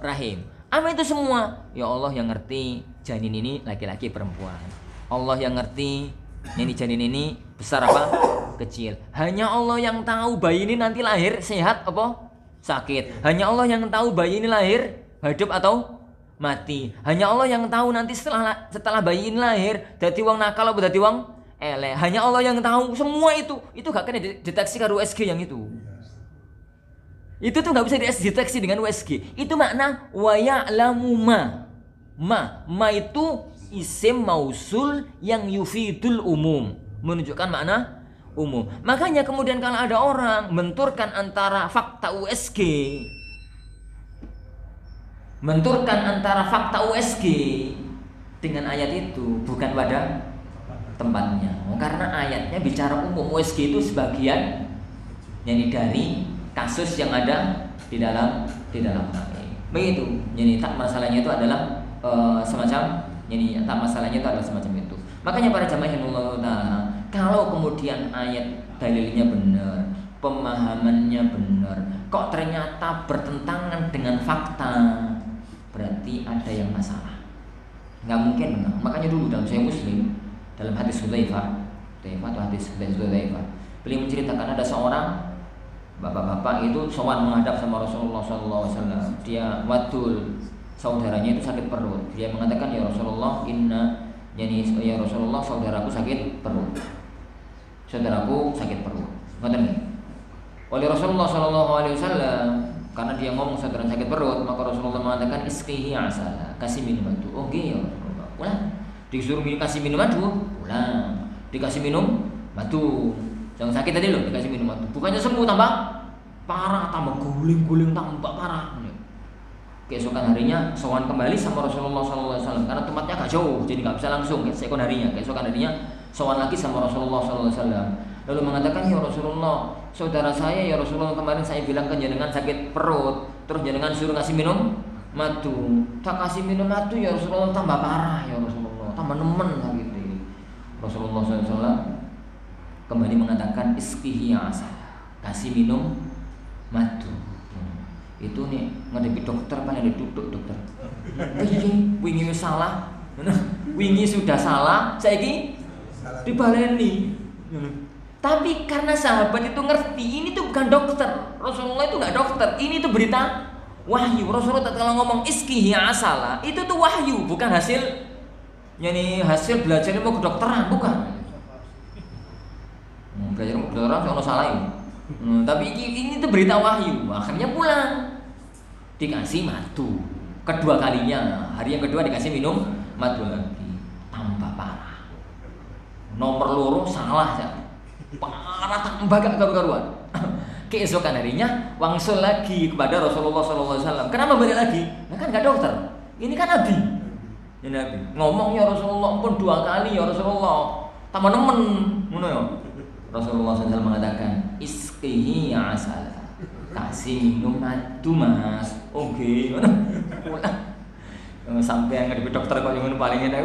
rahim. Apa itu semua? Ya Allah yang ngerti janin ini laki-laki perempuan. Allah yang ngerti ini janin ini besar apa kecil. Hanya Allah yang tahu bayi ini nanti lahir sehat apa sakit. Hanya Allah yang tahu bayi ini lahir hidup atau mati. Hanya Allah yang tahu nanti setelah bayi ini lahir dadi wong nakal apa dadi wong elek. Hanya Allah yang tahu semua itu. Itu gak kena deteksi karo USG yang itu. Itu tuh gak bisa dideteksi dengan USG. Itu makna wa ya'lamu ma. Ma itu isim mausul yang yufidul umum, menunjukkan makna umum. Makanya kemudian kalau ada orang menturkan antara fakta USG, dengan ayat itu bukan pada tempatnya. Karena ayatnya bicara umum, USG itu sebagian yani dari kasus yang ada di dalam begitu. Jadi tak masalahnya itu adalah semacam ini, tak masalahnya itu adalah semacam itu. Makanya para jamaah yang Allah Ta'ala, kalau kemudian ayat dalilnya benar, pemahamannya benar, kok ternyata bertentangan dengan fakta, berarti ada yang masalah. Nggak mungkin benar. Makanya dulu dalam Sahih Muslim, dalam hadis Hudzaifah atau hadis Hudzaifah, beliau menceritakan ada seorang bapak-bapak itu sowan menghadap sama Rasulullah SAW. Dia wadul, saudaranya itu sakit perut. Dia mengatakan, ya Rasulullah, ya Rasulullah, saudaraku sakit perut. Ngoten nggih. Oleh Rasulullah SAW, karena dia ngomong saudara sakit perut, maka Rasulullah mengatakan isqihi asala, kasih minum madu. Oke ya Rasulullah. Pulang. Disuruh kasih minum madu, pulang. Dikasih minum madu. Jangan sakit tadi loh, dikasih minum madu. Bukannya sembuh, tambah parah, tambah guling-guling, tambah parah. Keesokan harinya sowan kembali sama Rasulullah SAW karena tempatnya agak jauh, jadi nggak bisa langsung. Keesokan harinya sowan lagi sama Rasulullah SAW. Lalu mengatakan, ya Rasulullah, saudara saya ya Rasulullah kemarin saya bilang kan jenengan sakit perut, terus jenengan suruh kasih minum madu. Tak kasih minum madu ya Rasulullah tambah parah ya Rasulullah, tambah nemen gitu. Rasulullah SAW kembali mengatakan isqihi asal, kasih minum madu. Itu nih ngadepi dokter paling ditutup dokter. Wingi salah, wingi sudah salah, saiki dibaleni. Tapi karena sahabat itu ngerti ini tuh bukan dokter, Rasulullah itu nggak dokter, ini tuh berita wahyu. Rasulullah kalau ngomong isqihi asala itu tuh wahyu, bukan hasil hasil belajarnya mau kedokteran, bukan. Belajar mau kedokteran soalnya salah ini. Tapi ini tuh berita wahyu. Akhirnya pulang, dikasih madu kedua kalinya. Hari yang kedua dikasih minum madu lagi, tambah parah. Nomor loro salah ya, parah tambah gak karu-karuan. Keesokan harinya wangsul lagi kepada Rasulullah SAW. Kenapa balik lagi? Nah kan gak dokter, ini kan Nabi. Ini Nabi ngomong, ya Rasulullah, ampun 2 kali ya Rasulullah, tambah nemen, ngono ya. Rasulullah SAW mengatakan isqihi asal, kasih minum madu mas. Oke, pulang sampai yang di dokter kok yang paling enak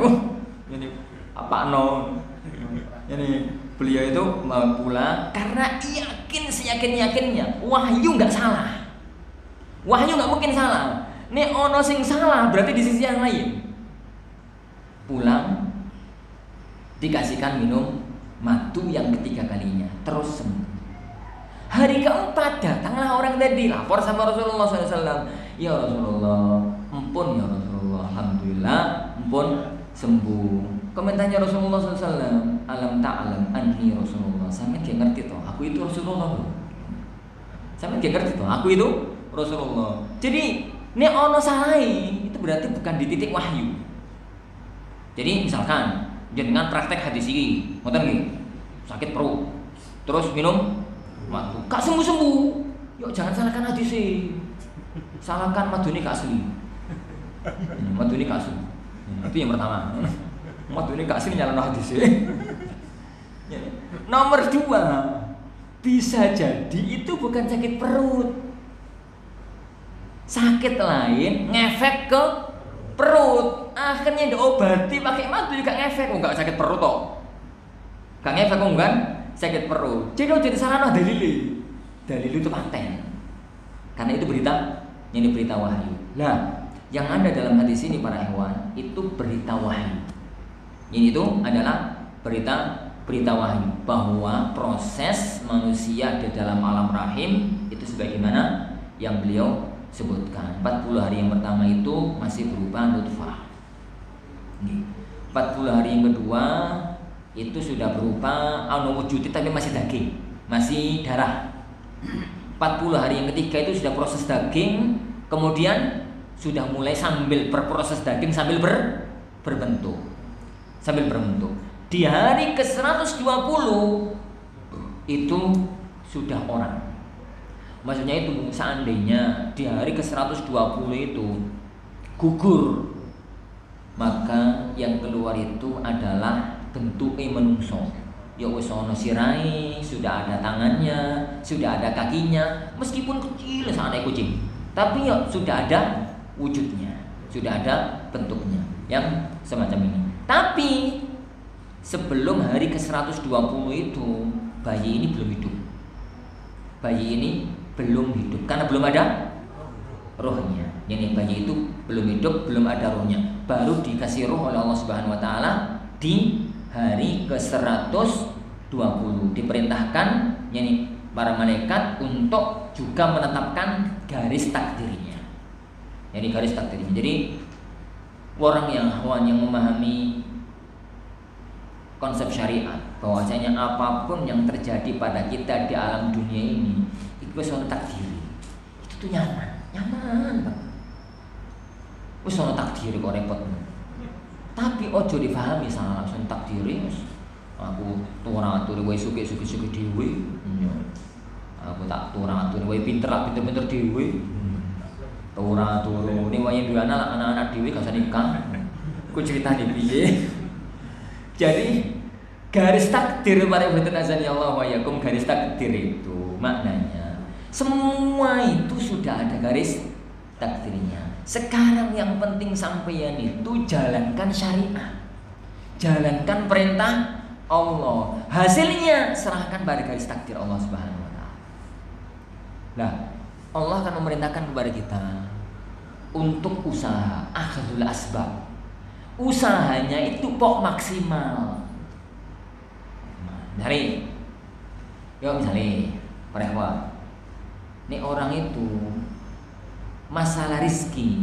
ini apa no ini beliau itu mau pulang karena yakin seyakin-yakinnya wahyu nggak salah, wahyu nggak mungkin salah. Nek ono sing salah berarti di sisi yang lain. Pulang dikasihkan minum madu yang ketiga kalinya, terus sembuh. Hari keempat datanglah orang tadi lapor sama Rasulullah SAW. Ya Rasulullah, ampun ya Rasulullah, alhamdulillah, ampun sembuh. Komentarnya Rasulullah SAW, alam ta'alam anni Rasulullah. Sampai dia ngerti toh, aku itu Rasulullah. Sampai dia ngerti toh, aku itu Rasulullah. Jadi ini ono salai itu berarti bukan di titik wahyu. Jadi misalkan jenengan praktek hadis ini, ngoten nggih, sakit perut, terus minum madu, gak sembuh-sembuh. Yuk jangan salahkan hadis ini, salahkan madu ini gak asli. Madu ini gak asli. Itu yang pertama. Madu ini gak asli nyalahkan hadis ini. Nomor dua, bisa jadi itu bukan sakit perut. Sakit lain ngefek ke perut, akhirnya diobati pakai madu juga ngefek, nggak sakit perut toh, nggak ngefek kok kan sakit perut. Jadi salah dalil itu paten, karena itu berita, ini berita wahyu. Nah, yang ada dalam hadis ini para hewan itu berita wahyu. Ini itu adalah berita wahyu bahwa proses manusia di dalam alam rahim itu sebagaimana yang beliau sebutkan. 40 hari yang pertama itu masih berupa nutfah. 40 hari yang kedua itu sudah berupa wujud tapi masih daging, masih darah. 40 hari yang ketiga itu sudah proses daging, kemudian sudah mulai sambil berproses daging sambil berbentuk. Sambil berbentuk. Di hari ke-120 itu sudah orang. Maksudnya itu seandainya di hari ke-120 itu gugur, maka yang keluar itu adalah bentuke menungso. Ya wis ana sirahe, sudah ada tangannya, sudah ada kakinya, meskipun kecil seandainya kucing, tapi ya sudah ada wujudnya, sudah ada bentuknya yang semacam ini. Tapi sebelum hari ke-120 itu bayi ini belum hidup. Bayi ini belum hidup karena belum ada rohnya. Jadi bayi itu belum hidup, belum ada rohnya. Baru dikasih roh oleh Allah Subhanahu wa taala di hari ke-120. Diperintahkan yani para malaikat untuk juga menetapkan garis takdirnya. Yani garis takdirnya. Jadi orang yang memahami konsep syariat bahwasanya apapun yang terjadi pada kita di alam dunia ini itu suatu takdir. Itu tuh nyaman banget. Wis ono takdir kok repot. Tapi ojo dipahami salah langsung takdir wis. Aku ora atur wae suke dhewe. Aku tak atur wae pinter dhewe. Ora atur ini wae duwe anak dhewe gak usah nikah. Ku critane piye? Jadi garis takdir para ikhwan azani Allah wa yakum, garis takdir itu maknanya semua itu sudah ada garis takdirnya. Sekarang yang penting sampeyan itu jalankan syariat, jalankan perintah Allah. Hasilnya serahkan pada garis takdir Allah Subhanahu wa taala. Nah, Allah akan memerintahkan kepada kita untuk usaha akhdul asbab. Usahanya itu pok maksimal. Dari ya misalnya para ikhwan, ini orang itu masalah rizki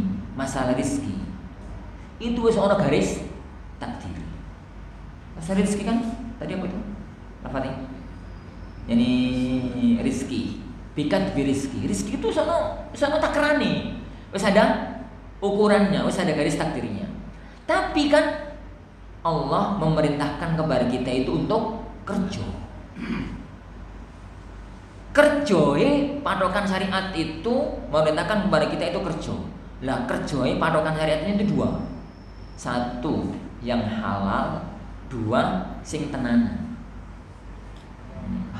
itu wis ono garis takdir. Masalah rizki kan tadi apa itu? Lafadznya yani rizki, bikat birizki. Rizki itu sono takrane, wis ada ukurannya, wis ada garis takdirnya. Tapi kan Allah memerintahkan kepada kita itu untuk kerja. Patokan syariat itu memerintahkan kepada kita itu kerja. Lah kerja patokan syariatnya itu dua. Satu yang halal, dua sing tenanan.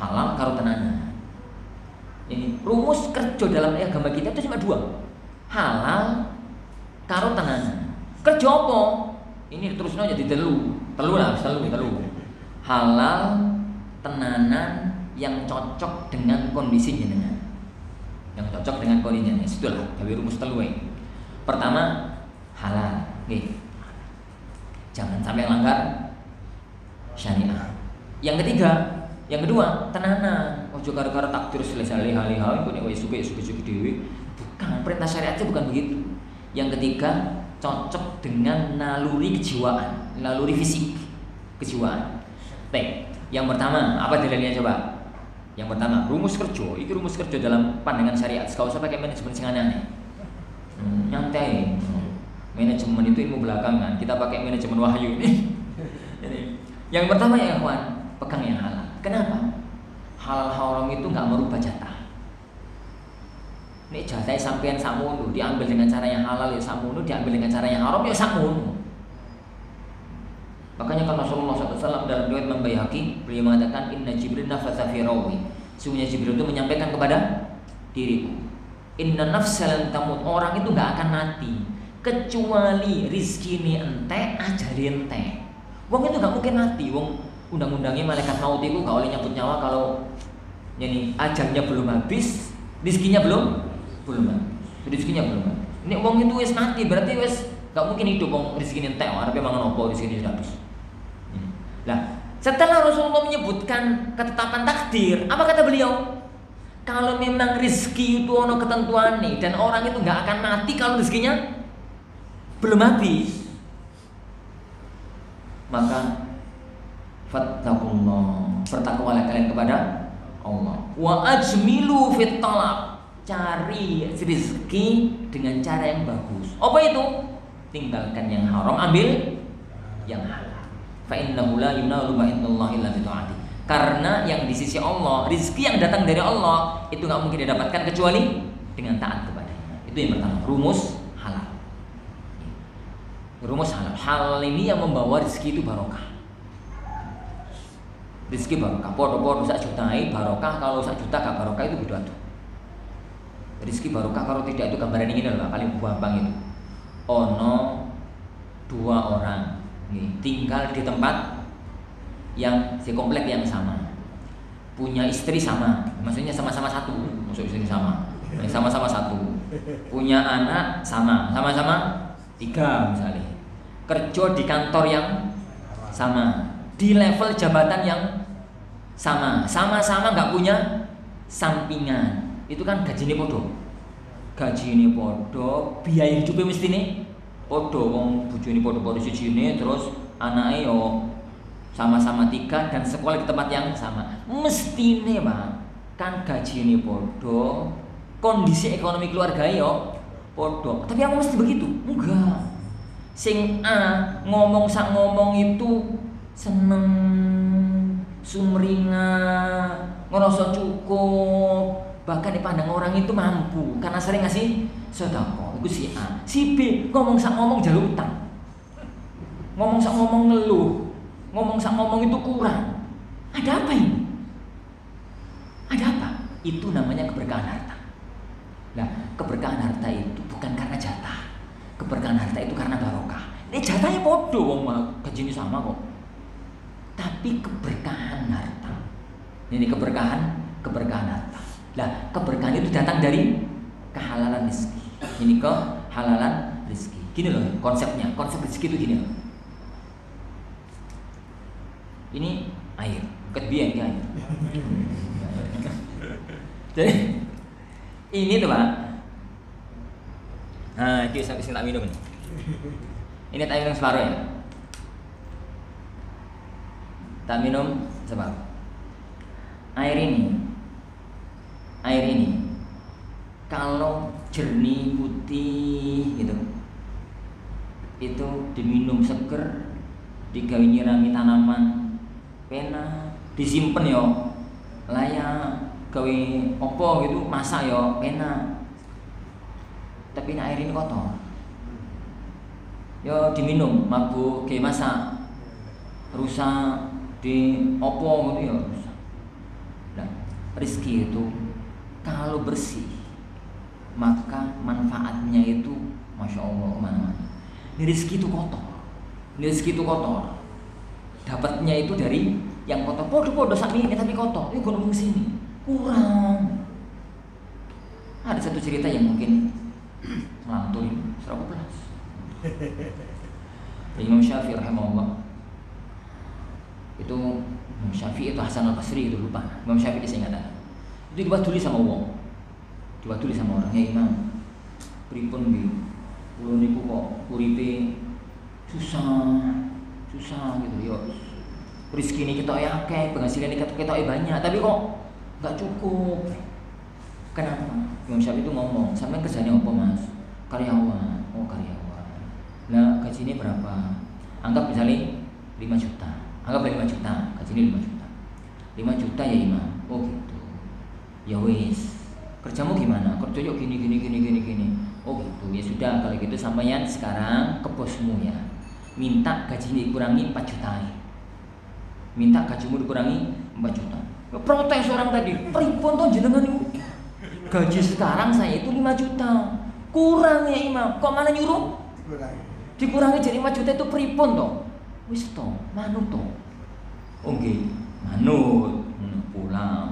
halal karo tenanan. Ini rumus kerja dalam agama kita itu cuma dua, halal karo tenanan. Kerja apa? Ini terus aja di telu lah, telu. Halal tenanan yang cocok dengan kondisi jenengan. Yang cocok dengan kondisi jenengan. Itulah gawe rumus telu. Pertama, halal. Nggih. Jangan sampai langgar syariah. Yang kedua, tenanan. Ojo karo-karo takdir selesai hal-hal iku nek wis suke-suke dhewe. Bukan, perintah syariat itu bukan begitu. Yang ketiga, cocok dengan naluri kejiwaan, naluri fisik kejiwaan. Baik, yang pertama, apa dalilnya coba? Yang pertama, rumus kerja. Ini rumus kerja dalam pandangan syariat. Gak usah pakai manajemen sing aneh-aneh. Nyantai. Manajemen itu ilmu belakangan. Kita pakai manajemen wahyu ini. Yang pertama ya ikhwan, pegang yang halal. Kenapa? Halal haram itu nggak merubah jatah. Nek jatah sampean sakmono diambil dengan cara yang halal ya sakmono, diambil dengan cara yang haram ya sakmono. Makanya kan Rasulullah SAW dalam riwayat Imam Baihaqi beliau mengatakan inna Jibril nafatha fi rawi. Sungguhnya Jibril itu menyampaikan kepada diriku, inna nafsalan tamut, orang itu nggak akan mati kecuali rizki ini ente, ajali ente. Wong itu nggak mungkin mati. Wong undang-undangnya malaikat maut itu nggak boleh nyabut nyawa kalau yani ajalnya belum habis, rizkinya belum habis. Rizkinya belum habis. Ini wong itu wis mati berarti wis nggak mungkin hidup. Wong rizkinya ente, arep mangan opo rizkinya sudah habis. Lah, setelah Rasulullah menyebutkan ketetapan takdir, apa kata beliau? Kalau memang rizki itu ono ketentuan nih dan orang itu nggak akan mati kalau rizkinya belum habis, maka fattaqullah, bertakwalah kalian kepada Allah. Wa ajmilu fit talab, cari rezeki dengan cara yang bagus. Apa itu? Tinggalkan yang haram, ambil yang halal. Fa innahu la yunalu ma indallahi illa bi ta'ati. Karena yang di sisi Allah, rezeki yang datang dari Allah itu nggak mungkin didapatkan kecuali dengan taat kepadanya. Itu yang pertama, rumus halal. Rumus halal. Halal ini yang membawa rezeki itu barokah. Rezeki barokah. Podo-podo sak jutai barokah, kalau sak juta gak barokah itu beda tuh. Rezeki barokah kalau tidak itu gambaran ini loh, paling gampang itu. Ono dua orang tinggal di tempat yang sekomplek yang sama, punya istri sama, maksudnya sama-sama satu, maksud istri sama, sama-sama satu, punya anak sama-sama 3 misalnya, kerja di kantor yang sama, di level jabatan yang sama-sama nggak punya sampingan, itu kan gajinya podo, biaya hidupnya mesti nih podo, wong bojone podo-podo sijine, terus anaknya yo sama-sama 3 dan sekolah di tempat yang sama. Mestine Pak, kan gajine podo, kondisi ekonomi keluarga yo podo. Tapi aku mesti begitu? Enggak. Sing A ngomong sak ngomong itu seneng, sumringah, ngerasa cukup, bahkan dipandang orang itu mampu karena sering ngasih sedekah. Itu si A. Si B ngomong sak ngomong jalur utang, ngomong sak ngomong ngeluh, ngomong sak ngomong itu kurang. Ada apa ini? Ada apa? Itu namanya keberkahan harta. Nah, keberkahan harta itu bukan karena jatah. Keberkahan harta itu karena barokah. Ini jatahnya podo, wong gajinya sama kok. Tapi keberkahan harta. Ini keberkahan harta. Nah, keberkahan itu datang dari kehalalan rezeki. Ini kehalalan rezeki. Gini loh konsepnya. Konsep rezeki itu gini loh. Ini air, ketbian air. Jadi ini tuh Pak. Nah, itu saya tak minum ini. Ini tak minum separuh ya. Tak minum separuh. Air ini kalau jernih putih gitu, itu diminum seger, digawe nyirami tanaman, pena, disimpen yo, layak, gawe opo gitu, masak yo, pena. Tapi air ini kotor, yo diminum, mabuk, kayak masak, rusak, di opo gitu ya rusak. Rizki itu kalau bersih maka manfaatnya itu Masya Allah kemana-mana. Ini rizki itu kotor. Dapatnya itu dari yang kotor. Podo sak ini tapi kotor. Ini gunung sini kurang. Ada satu cerita yang mungkin melantur 100. Imam Syafi'i rahimahullah itu Imam Syafi'i itu Hasan al-Basri itu lupa. Imam Syafi'i saya ingat. Itu diwaduli sama orang. Ya Imam, pripun nggih? Kula niku kok uripe susah gitu ya. Rezeki ini kita akeh, penghasilan ini kita banyak, tapi kok enggak cukup. Kenapa? Imam Syafi'i itu ngomong, "Sampeyan kerjanya apa, Mas?" "Karyawan." "Oh, karyawan. Nah, gajinya berapa?" "Anggap misalnya 5 juta. Anggaplah 5 juta, gajinya 5 juta. 5 juta ya Imam. Oh gitu. Ya wis. Kerjamu gimana? Kerja yuk gini. Oh gitu. Ya sudah kalau gitu sampeyan sekarang ke bosmu ya. Minta gajinya dikurangi 4 juta. Minta gajimu dikurangi 4 juta. Protes orang tadi. Pripun to jenengan niku? Gaji sekarang saya itu 5 juta. Kurang ya Imam. Kok malah nyuruh? Dikurangi jadi 5 juta itu pripun to? Wis to, manut to. Oh nggih, manut. Pulang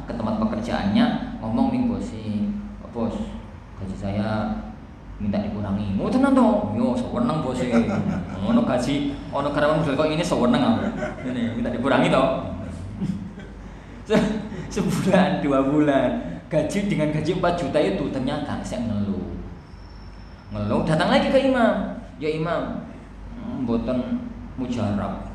ke tempat pekerjaannya ngomong ning bos, gaji saya minta dikurangi. Oh tenan to? Yo sewenang bos. Ono gaji, ono karyawan model kok ini sewenang aku. Ini minta dikurangi to. Sebulan, 2 bulan, gaji dengan gaji 4 juta itu ternyata saya ngeluh datang lagi ke imam. Ya imam, mboten mujarab.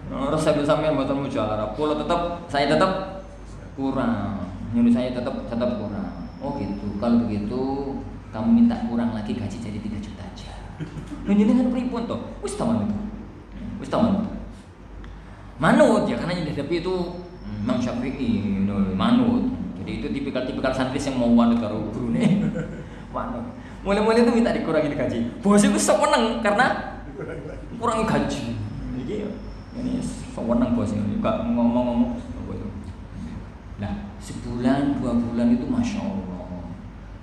Terus saya sampean mboten mujarab. Kalau saya tetap kurang. Nyuruh saya tetap kurang. Oh gitu. Kalau begitu kamu minta kurang lagi gaji jadi 3 juta aja. Njenengan pripun to? Wis ta manut. Manut ya karena yang dihadapi itu Imam Syafi'i, manut. Jadi itu tipikal santri yang mau manut karo gurune. Manut. Mulai-mulai itu minta dikurangi gaji. Bosnya itu seneng karena kurangi gaji. Ini seneng bosnya. Enggak ngomong-ngomong. Nah, sebulan 2 bulan itu Masya Allah.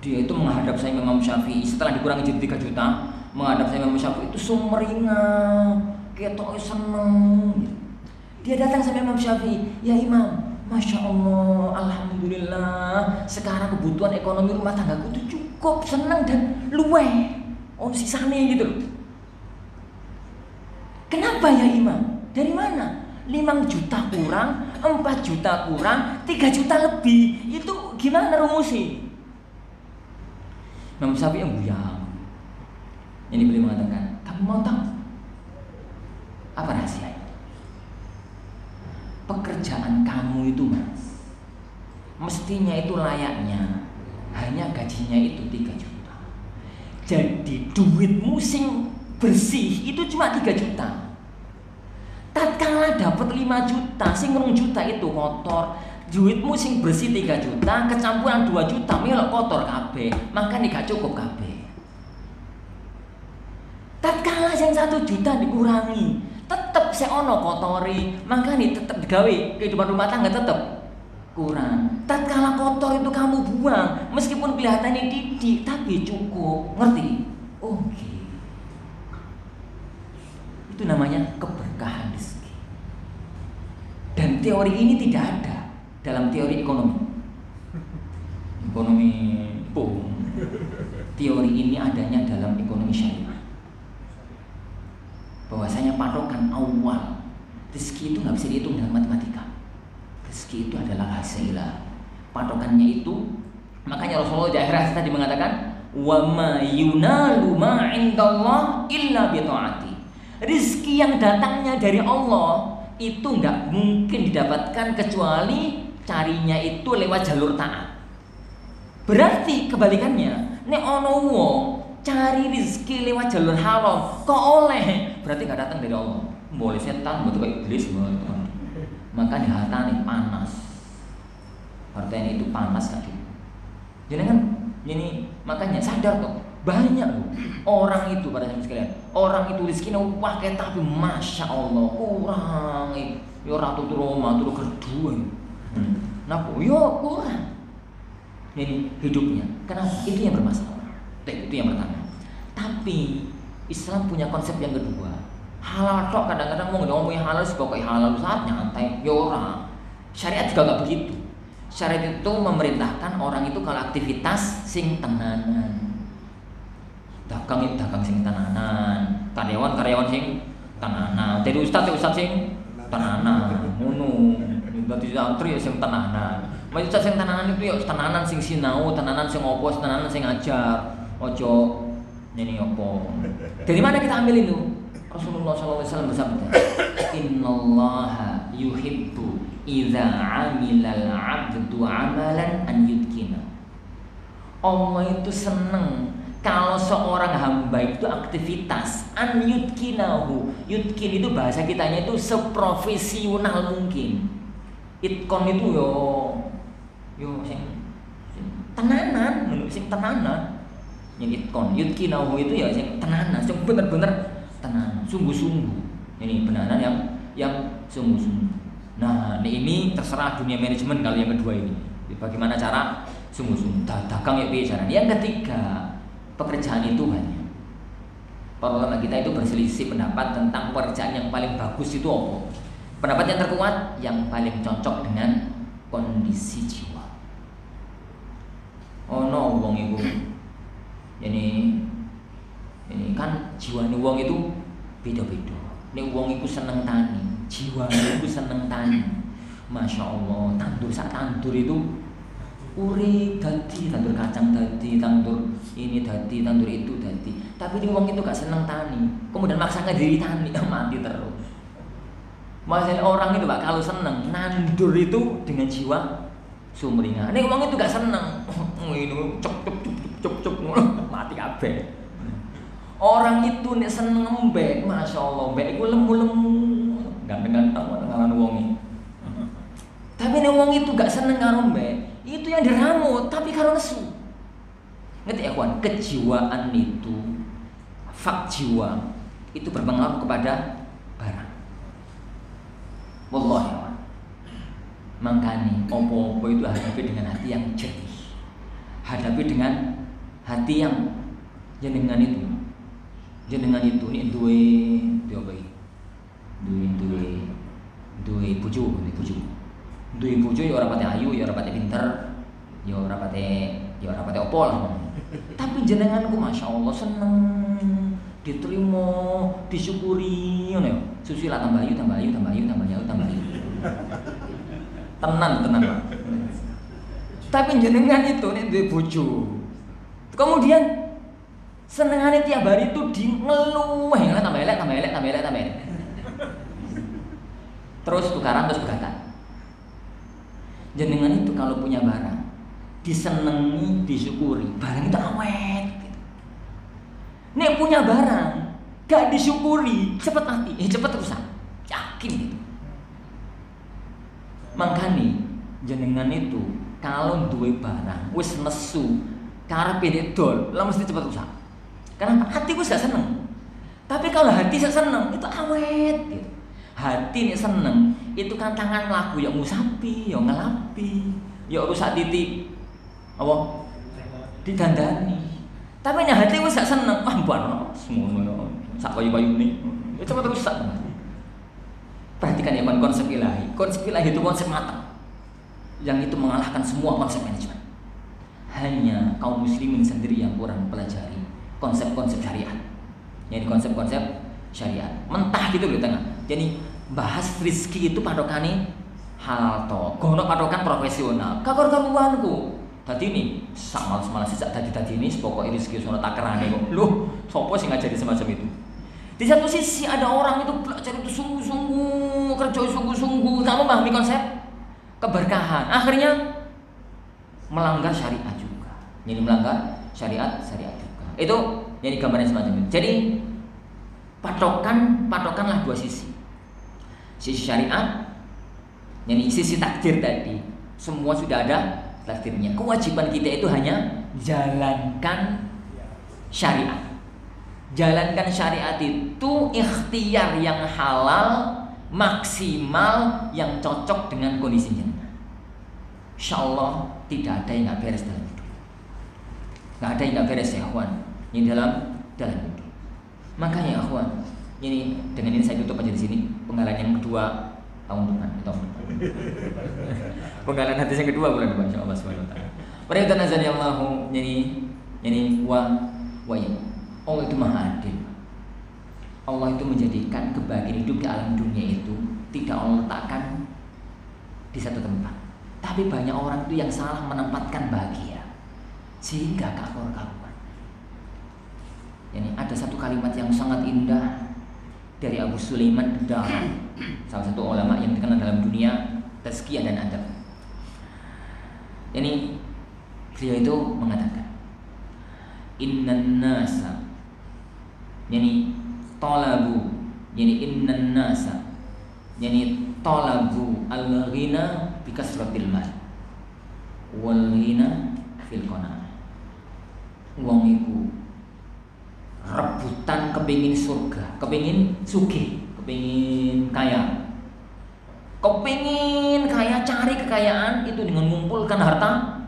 Dia itu menghadap saya Imam Syafi'i setelah dikurangi jadi 3 juta. Menghadap saya Imam Syafi'i itu sumringah, ketok seneng. Dia datang sama Imam Syafi'i, ya Imam, Masya Allah, Alhamdulillah. Sekarang kebutuhan ekonomi rumah tanggaku itu cukup, seneng dan luweh. Oh sisane gitu loh. Kenapa ya Imam? Dari mana? 5 juta kurang, 4 juta kurang, 3 juta lebih. Itu gimana rumusnya? Imam Syafi'i yang buyang. Ini beliau mengatakan, kamu mau tahu apa rahasianya? Pekerjaan kamu itu Mas, mestinya itu layaknya hanya gajinya itu 3 juta. Jadi duitmu sing bersih itu cuma 3 juta. Tatkala dapat 5 juta, sing 2 juta itu kotor. Duitmu sing bersih 3 juta, kecampuran 2 juta melok kotor kabeh, makanya gak cukup kabeh. Tatkala yang 1 juta dikurangi, tetep seono kotori, makanya tetep digawe kehidupan rumah tangga tetep kurang. Tatkala kotor itu kamu buang, meskipun kelihatannya didik, tapi cukup, ngerti? Oke. Itu namanya keberkahan rezeki. Dan teori ini tidak ada dalam teori ekonomi. Teori ini adanya dalam ekonomi syariah. Bahwasanya patokan awal rezeki itu nggak bisa dihitung dengan matematika. Rezeki itu adalah hasilah. Patokannya itu, makanya Rasulullah di akhir tadi mengatakan, wa ma yunalu ma indallah illa bi taati. Rizki yang datangnya dari Allah itu nggak mungkin didapatkan kecuali carinya itu lewat jalur taat. Berarti kebalikannya, nek ono wong cari rizki lewat jalur haram kok oleh, berarti nggak datang dari Allah. Boleh setan, betul kayak iblis, betul. Maka di hartanya panas. Hartanya itu panas kan. Jadi kan ini makanya sadar kok. Banyak loh orang itu pada saat sekalian. Orang itu rezekinya wakil tapi Masya Allah kurang. Ya ratu tu Roma tu kedua. Napa? Yo kurang. Ini hidupnya. Kenapa? Itu yang bermasalah. Itu yang pertama. Tapi Islam punya konsep yang kedua. Halal tok kadang-kadang mau ngomongin halal pokoknya halal saat nyantai. Yo ora. Syariat juga enggak begitu. Syariat itu memerintahkan orang itu kalau aktivitas sing tenanan. Dagang sing tenanan, karyawan sing tenanan. Jadi ustaz sing tenanan. Ngono. Dadi santri sing tenanan. Mas ustaz sing tenanan itu ya tenanan sing sinau, tenanan sing opo, tenanan sing ngajar. Ojo ini opo. Dari mana kita ambil itu? Rasulullah SAW bersabda, Innallaha yuhibbu idza 'amilal 'abdu 'amalan an yutqina. Allah itu seneng kalau seorang hamba itu aktivitas an yutqinahu. Yutqin itu bahasa kitanya itu seprofesional mungkin. Itkon itu yo sing tenanan, sing tenanan. Yang itkon, yutqinahu itu ya sing tenanan, sing bener-bener tenanan, sungguh-sungguh. Ini benaran yang sungguh-sungguh. Nah, ini terserah dunia manajemen kalau yang kedua ini. Bagaimana cara sungguh-sungguh dagang ya piye caranya. Yang ketiga, pekerjaan itu banyak. Para ulama kita itu berselisih pendapat tentang pekerjaan yang paling bagus itu apa. Pendapat yang terkuat yang paling cocok dengan kondisi jiwa. Oh no, wong iku. Ini kan jiwane wong itu beda-beda. Nek wong iku seneng tani, jiwane iku seneng tani. Masya Allah, tandur sak tandur itu urip dadi, tandur kacang dadi, tandur ini dadi, tandur itu dadi. Tapi nek wong itu gak seneng tani, kemudian maksakan diri tani, mati terus. Maksudnya orang itu Pak kalau seneng nandur itu dengan jiwa sumringah. Nek wong itu gak seneng, ini cuk mati kabeh. Orang itu nek seneng mbek, masya Allah, mbek iku lemu-lemu, ganteng-ganteng ngaran wong iki. Tapi nek wong itu gak seneng karo mbek, itu yang diramu tapi karo nesu. Ngerti ya kawan, kejiwaan itu, fak jiwa itu berpengaruh kepada barang. Wallahi kawan. Makanya opo-opo itu hadapi dengan hati yang jernih. Hadapi dengan hati yang jenengan itu ini duwe bojo ya ora pati ayu, ya ora pati pinter, ya ora pati opo lah. Tapi jenenganku masya Allah seneng, diterima, disyukuri, ngono ya. Susila tambah ayu. Tenan. Tapi jenengan itu nek duwe bojo. Kemudian senengane tiap hari itu di ngeluh, tambah elek. Terus tukaran terus berkata. Jenengan itu kalau punya barang disenengi, disyukuri, barang itu awet gitu. Nek punya barang gak disyukuri, cepet mati, cepet rusak. Yakin gitu. Makanya jenengan itu kalau duwe barang wis nesu karepe didol, lah mesti cepet rusak. Karena hati wis gak seneng. Tapi kalau hati seneng itu awet gitu. Hati nih seneng itu kan tangan laku ya ngusapi, ya ngelapi, ya rusak titik apa didandani. Tapi nih hati wis gak seneng, mbak semono sak kayu-kayune ya cepet rusak. Perhatikan ya konsep ilahi. Konsep ilahi itu konsep matang yang itu mengalahkan semua konsep manajemen. Hanya kaum muslimin sendiri yang kurang pelajari konsep-konsep syariat. Jadi konsep-konsep syariat mentah gitu loh tengah. Jadi bahas rizki itu padokane halal to. Gono padokan profesional. Kakor-karuanku. Tadi ini sama semalam sejak tadi ini pokoknya rizki sono takerane kok. Loh, sopo sing ngajari semacam itu? Di satu sisi ada orang itu belajar itu sungguh-sungguh, kerja sungguh-sungguh, tak memahami konsep keberkahan. Akhirnya melanggar syariat juga. Jadi melanggar syariat juga. Itu jadi gambaran semacam itu. Jadi patokanlah dua sisi. Sisi syariat, jadi sisi takdir tadi. Semua sudah ada takdirnya. Kewajiban kita itu hanya jalankan syariat. Jalankan syariat itu ikhtiar yang halal, maksimal, yang cocok dengan kondisi jenengan. insya Allah tidak ada yang nggak beres dalam hidup. Nggak ada yang nggak beres ya akhwan. Ini dalam hidup. Makanya akhwan, ini dengan ini saya tutup aja di sini. Penggalan yang kedua tahun depan. Penggalan hadis yang kedua bulan depan insya Allah subhanahu wa ta'ala. Perintah nazari Allahu ini wa ya. Allah itu maha adil. Allah itu menjadikan kebahagiaan hidup di alam dunia itu tidak Allah letakkan di satu tempat. Tapi banyak orang itu yang salah menempatkan bahagia sehingga karuan. Ini ada satu kalimat yang sangat indah dari Abu Sulaiman Ad-Dari, salah satu ulama yang dikenal dalam dunia tazkiyah dan adab. Ini beliau itu mengatakan, innan nasa, yani talabu, yani innan nasa, yani talabu al-ghina bi kasratil mal wal ghina fil qanaah. Wong iku rebutan kepingin surga, kepingin sugih, kepingin kaya, cari kekayaan itu dengan mengumpulkan harta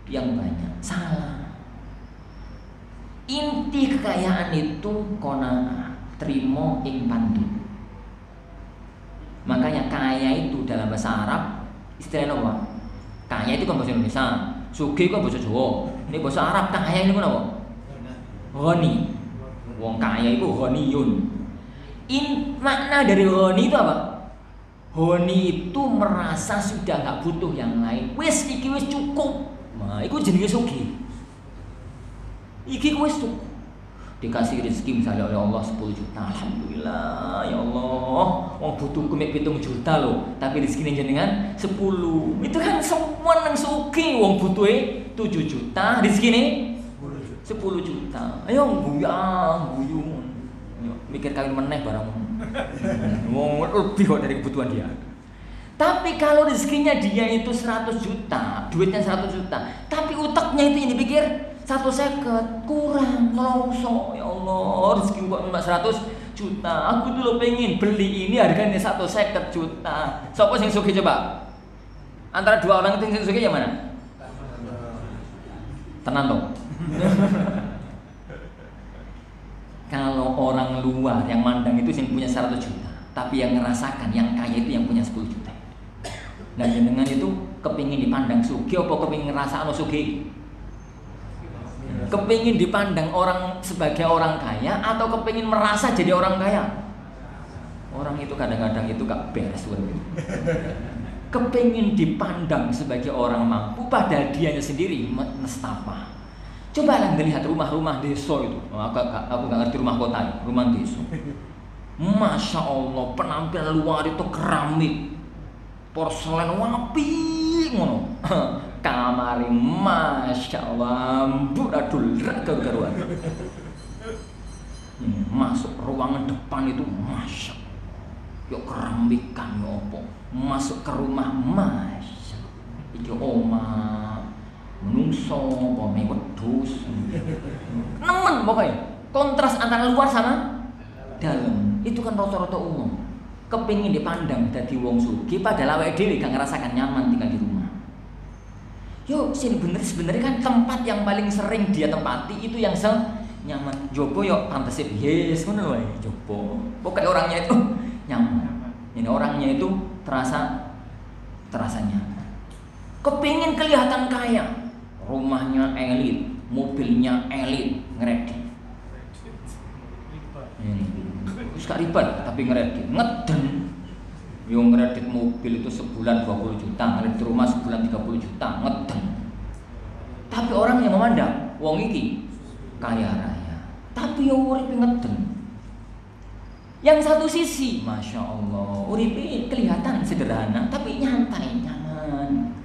yang banyak. Salah. Inti kekayaan itu qanaah, trimo ing pandu. Makanya kaya itu dalam bahasa Arab istilahnya apa? Kaya itu kan bahasa Indonesia, sugih kan bahasa Jawa. Ini bahasa Arab kaya ini apa? Ghani. Wong kaya itu ghaniyun. Makna dari ghani itu apa? Ghani itu merasa sudah gak butuh yang lain. Wis iki wis cukup. Nah, iku jenenge sugih. Iki wis cukup. Dikasih rezeki misalnya oleh Allah 10 juta. Alhamdulillah ya Allah. Wong butuh kemek 7 juta loh, tapi rezekine jenengan 10. Itu kan semua nang sugih, wong butuhe 7 juta, rezekine 10 juta. Ayo guyung. Mikir kawin meneh barang. Wong lebih kok dari kebutuhan dia. Tapi kalau rezekinya dia itu 100 juta, duitnya 100 juta, tapi utaknya itu yang dipikir 150, kurang, ngelongso. Ya Allah, rezeki kok cuma 100 juta. Aku dulu pengen beli ini harganya 150 juta. Siapa yang sugih coba? Antara dua orang itu yang sugih yang mana? Tenang dong. Kalau orang luar yang mandang itu yang punya 100 juta, tapi yang ngerasakan, yang kaya itu yang punya 10 juta. Dan jenengan itu kepingin dipandang sugih apa kepingin ngerasa anu sugih? Kepingin dipandang orang sebagai orang kaya atau kepingin merasa jadi orang kaya? Orang itu kadang-kadang itu gak beres gitu. Kepingin dipandang sebagai orang mampu padahal dianya sendiri nestapa. Coba lah lihat rumah-rumah desa itu. Aku gak ngerti rumah kota, rumah desa. Masya Allah, penampilan luar itu keramik, porselen wapi ngono. Kamari masya Allah, buradul garuan. Masuk ruangan depan itu masya Allah, yuk keramikan yo opo. Masuk ke rumah masya Allah, iki omah menungso pome wedhus. Nemen pokoknya. Kontras antara luar sama dalam. Itu kan rata-rata umum. Kepingin dipandang dadi wong sugih padahal awake dhewe gak ngerasakan nyaman tinggal di rumah. Yo sini sebenarnya kan tempat yang paling sering dia tempati itu yang nyaman. Jopo yo pantese yes ngono wae jopo. Pokoknya orangnya itu nyaman. Ini orangnya itu terasa nyaman. Kepingin kelihatan kaya. Rumahnya elit, mobilnya elit, ngeredit. Terus gak ribet tapi ngeredit, ngeden. Yang ngeredit mobil itu sebulan 20 juta, ngeredit rumah sebulan 30 juta, ngeden. Tapi orang yang memandang, wong iki kaya raya, tapi yang urip ngeden. Yang satu sisi, masya Allah, urip kelihatan sederhana, tapi nyantai, nyaman.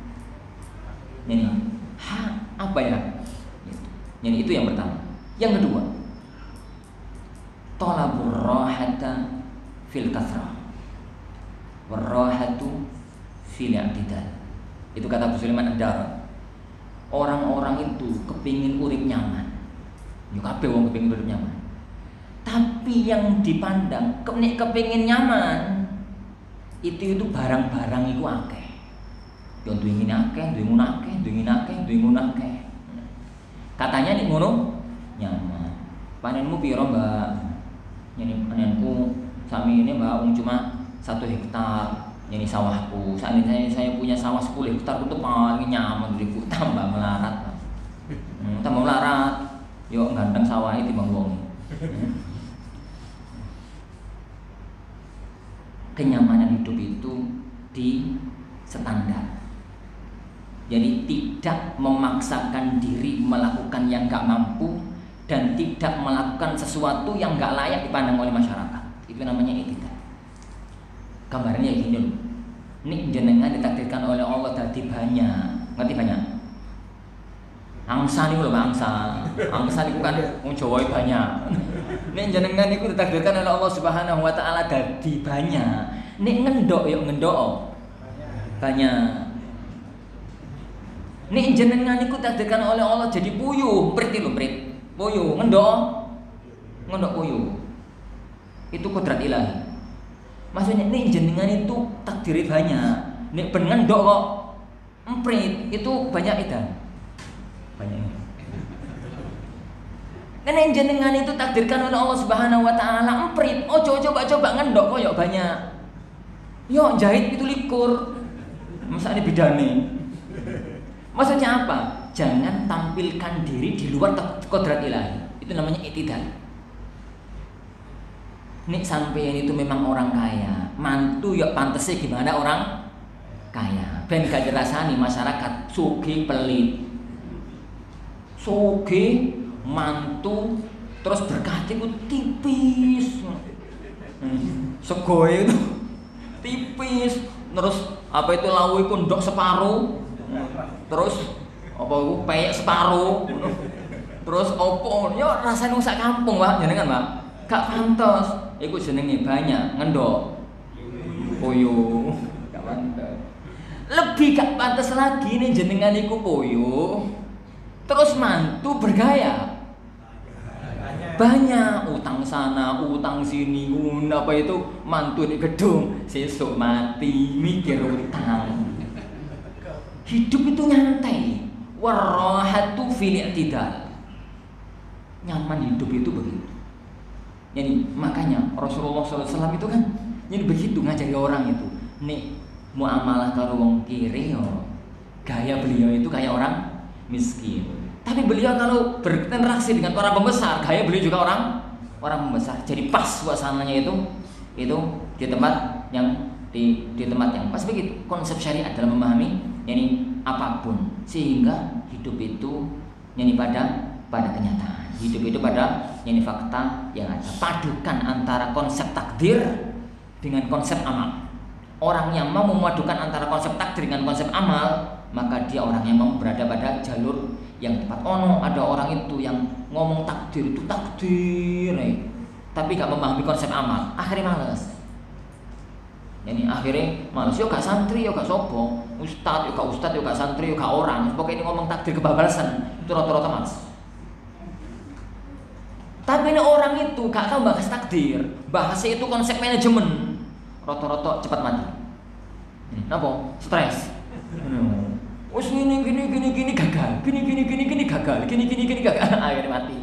Ini, apa ya? Ini itu yang pertama. Yang kedua, talabur rahata fil kathrah warahatu fil i'tidal. Itu kata Abu Sulaiman Ad-Dari. Orang-orang itu kepingin urip nyaman. Yo kabeh wong kepingin urip nyaman. Tapi yang dipandang kepingin nyaman itu barang-barang itu akeh. Yo duwe ngene akeh, duwe ngono akeh, duwe ngene akeh, duwe ngono akeh. Katanya nek ngono nyaman. Panenmu piro, Mbak? Nyeni panenku sami ini Mbak cuma 1 hektar. Nyeni sawahku. Seandainya saya punya sawah 10 hektar itu paling nyaman diriku, tambah melarat. Tambah melarat. Yo ganteng sawahnya timbang wong. Kenyamanan hidup itu di standar. Jadi tidak memaksakan diri melakukan yang gak mampu dan tidak melakukan sesuatu yang gak layak dipandang oleh masyarakat. Itu namanya etika. Gambarnya gini loh. Nik jenengan ditakdirkan oleh Allah tadi banyak. Ngerti banyak? Angsa nih loh, angsa. Angsa itu kan wong Jawa banyak. Nek jenengan niku ditakdirkan oleh Allah Subhanahu wa taala dadi banyak. Nek ngendok yo ngendok banyak. Nek jenengan niku ditakdirkan oleh Allah jadi puyuh, prit lho prit. Puyuh ngendok puyuh. Itu kodrat ilahi. Maksudnya nek jenengan itu takdiri banyak. Nek ben ngendok kok emprit, itu banyak edan. Banyak. Karena jenengan itu takdirkan oleh Allah Subhanahu wa taala emprit. Oh coba ngendok koyok banyak. Yo jahit itu likur. Masa ini bidane. Maksudnya apa? Jangan tampilkan diri di luar kodrat ilahi. Itu namanya i'tidal. Nek sampeyan itu memang orang kaya, mantu ya pantesnya gimana orang kaya. Ben gak dirasani masyarakat sugih pelit. Sugih mantu terus berkati ku tipis. Segoe itu tipis, terus apa itu lawu iku ndok separuh. Terus apa iku peyek separuh. Terus opo yo rasane wong sak kampung, Pak, jenengan, Pak. Gak pantes. Iku jenenge banyak ngendok. Poyo. Gak pantes. Lebih gak pantes lagi nih jenengan iku poyo. Terus mantu bergaya. Banyak utang sana, utang sini, apa itu mantu di gedung, sesuk mati mikir utang. Hidup itu nyantai. Warahatu fil i'tidal. Nyaman hidup itu begitu. Jadi makanya Rasulullah SAW itu kan jadi begitu ngajari orang itu. Nih muamalah karo wong kiri yo, gaya beliau itu kayak orang miskin. Tapi beliau kalau berinteraksi dengan orang pembesar, gaya beliau juga orang pembesar. Jadi pas suasananya itu di tempat yang di tempat yang pas begitu. Konsep syariat dalam memahami yani apapun sehingga hidup itu yani pada kenyataan. Hidup itu pada yani fakta yang ada. Padukan antara konsep takdir dengan konsep amal. Orang yang mau memadukan antara konsep takdir dengan konsep amal, maka dia orang yang mau berada pada jalur yang tepat. Ada orang itu yang ngomong takdir itu takdir, tapi gak memahami konsep amal, akhirnya malas. Yani akhirnya malas. Yo gak santri, yo gak sopo, ustad, yo gak santri, yo gak orang. Pokoknya ini ngomong takdir kebablasan, itu rata-rata malas. Tapi ini orang itu gak tahu bahas takdir, bahasnya itu konsep manajemen, rata-rata cepat mati. Kenapa? Stres. Wes gini gagal, gini gagal, gini gagal, akhirnya mati.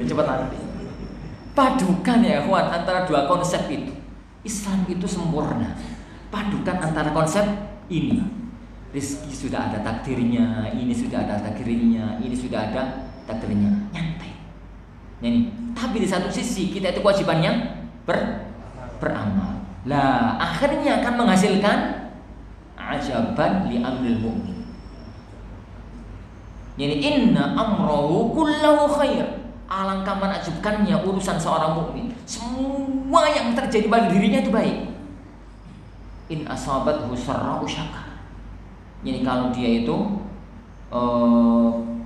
Cepat mati. Padukan ya kawan antara dua konsep itu. Islam itu sempurna. Padukan antara konsep ini. Rezeki sudah ada takdirnya, ini sudah ada takdirnya, ini sudah ada takdirnya. Nyantai. Ini. Tapi di satu sisi kita itu kewajibannya beramal. Lah akhirnya akan menghasilkan ajaban li amril mu'min. Jadi inna amrahu kullahu khair. Alangkah menakjubkannya urusan seorang mukmin. Semua yang terjadi pada dirinya itu baik. In asabathu sarra'u syakar. Jadi kalau dia itu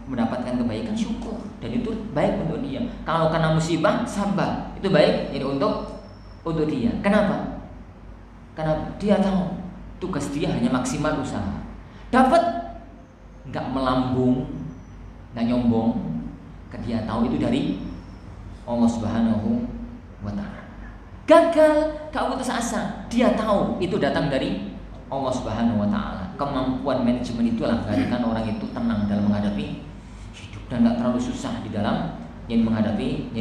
mendapatkan kebaikan syukur dan itu baik untuk dia. Kalau kena musibah sabar, itu baik jadi untuk dia. Kenapa? Karena dia tahu tugas dia hanya maksimal usaha. Dapat nggak melambung, nggak nyombong, dia tahu itu dari Allah Subhanahu wa Ta'ala. Gagal, gak putus asa, dia tahu itu datang dari Allah Subhanahu wa Ta'ala. kemampuan manajemen itu agarkan orang itu tenang dalam menghadapi hidup dan tidak terlalu susah di dalam yang menghadapi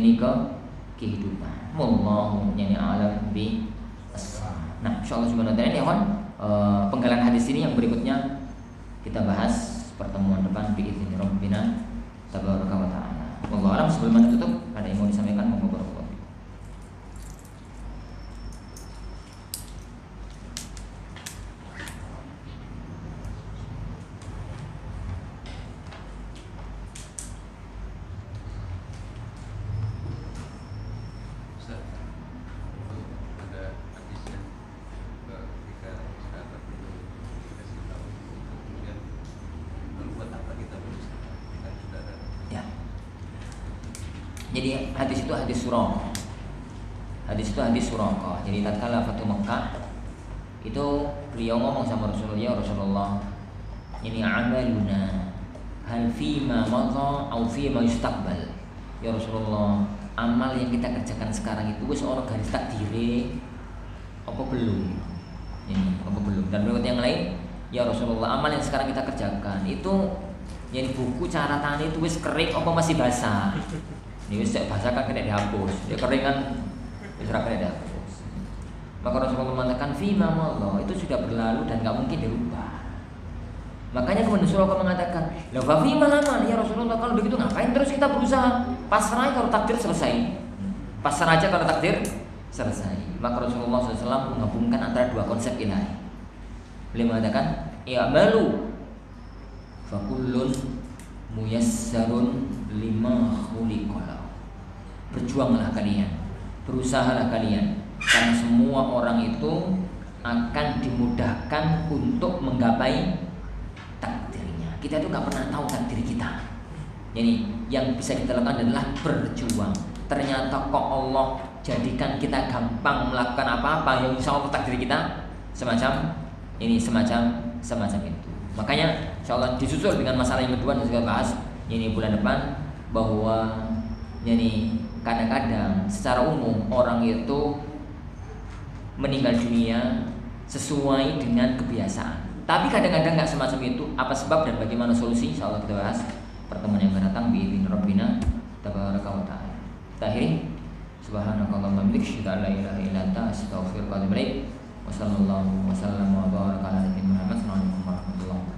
kehidupan. Wallahu a'lam bi. Nah, insyaallah subhanahu wa ta'ala ya kawan, penggalan hadis ini yang berikutnya kita bahas pertemuan depan biizni rabbina tabaraka wa ta'ala. Wallahu a'lam. Sebelum tutup, ada yang mau disampaikan? Monggo barakallahu. Jadi hadis itu hadis Suraqah. Jadi tatkala Fatu Mekah itu beliau ngomong sama Rasulullah, ya Rasulullah, ini amaluna hal fima madha au fima yustaqbal. Ya Rasulullah, amal yang kita kerjakan sekarang itu wis ono garis takdire apa belum? Ini apa belum? Dan berikut yang lain, ya Rasulullah, amal yang sekarang kita kerjakan itu yang buku catatan itu wis kering apa masih basah? Ini wis bahasa kan kena dihapus, dia kering kan wis ora kena dihapus. Maka Rasulullah mengatakan fima madha, itu sudah berlalu dan enggak mungkin dirubah. Makanya kemudian Rasulullah mengatakan, "La fa fima lama ya Rasulullah, kalau begitu ngapain terus kita berusaha? Pasrah kalau takdir selesai." Pasrah aja kalau takdir selesai. Maka Rasulullah SAW menggabungkan antara dua konsep ilahi. Beliau mengatakan, "I'malu fa kullun muyassarun lima khuliqala." Berjuanglah kalian, berusahalah kalian, karena semua orang itu akan dimudahkan untuk menggapai takdirnya. Kita itu gak pernah tahu takdir kita. Jadi yang bisa kita lakukan adalah berjuang. Ternyata kok Allah jadikan kita gampang melakukan apa-apa yang insya Allah takdir kita semacam itu. Makanya insya Allah disusul dengan masalah yang kedua yang kita bahas ini bulan depan, bahwa ini kadang-kadang secara umum orang itu meninggal dunia sesuai dengan kebiasaan. Tapi kadang-kadang nggak semacam itu. Apa sebab dan bagaimana solusi? Insya Allah kita bahas pertemuan yang akan datang bi'idzni rabbina tabaraka wa ta'ala. Kita akhiri. Subhanakallahumma wa bihamdika, la ilaha illa anta, astaghfiruka wa atubu ilaik. Wassallallahu wasallam wa baraka ala nabiyyina Muhammad. Assalamualaikum warahmatullahi wabarakatuh.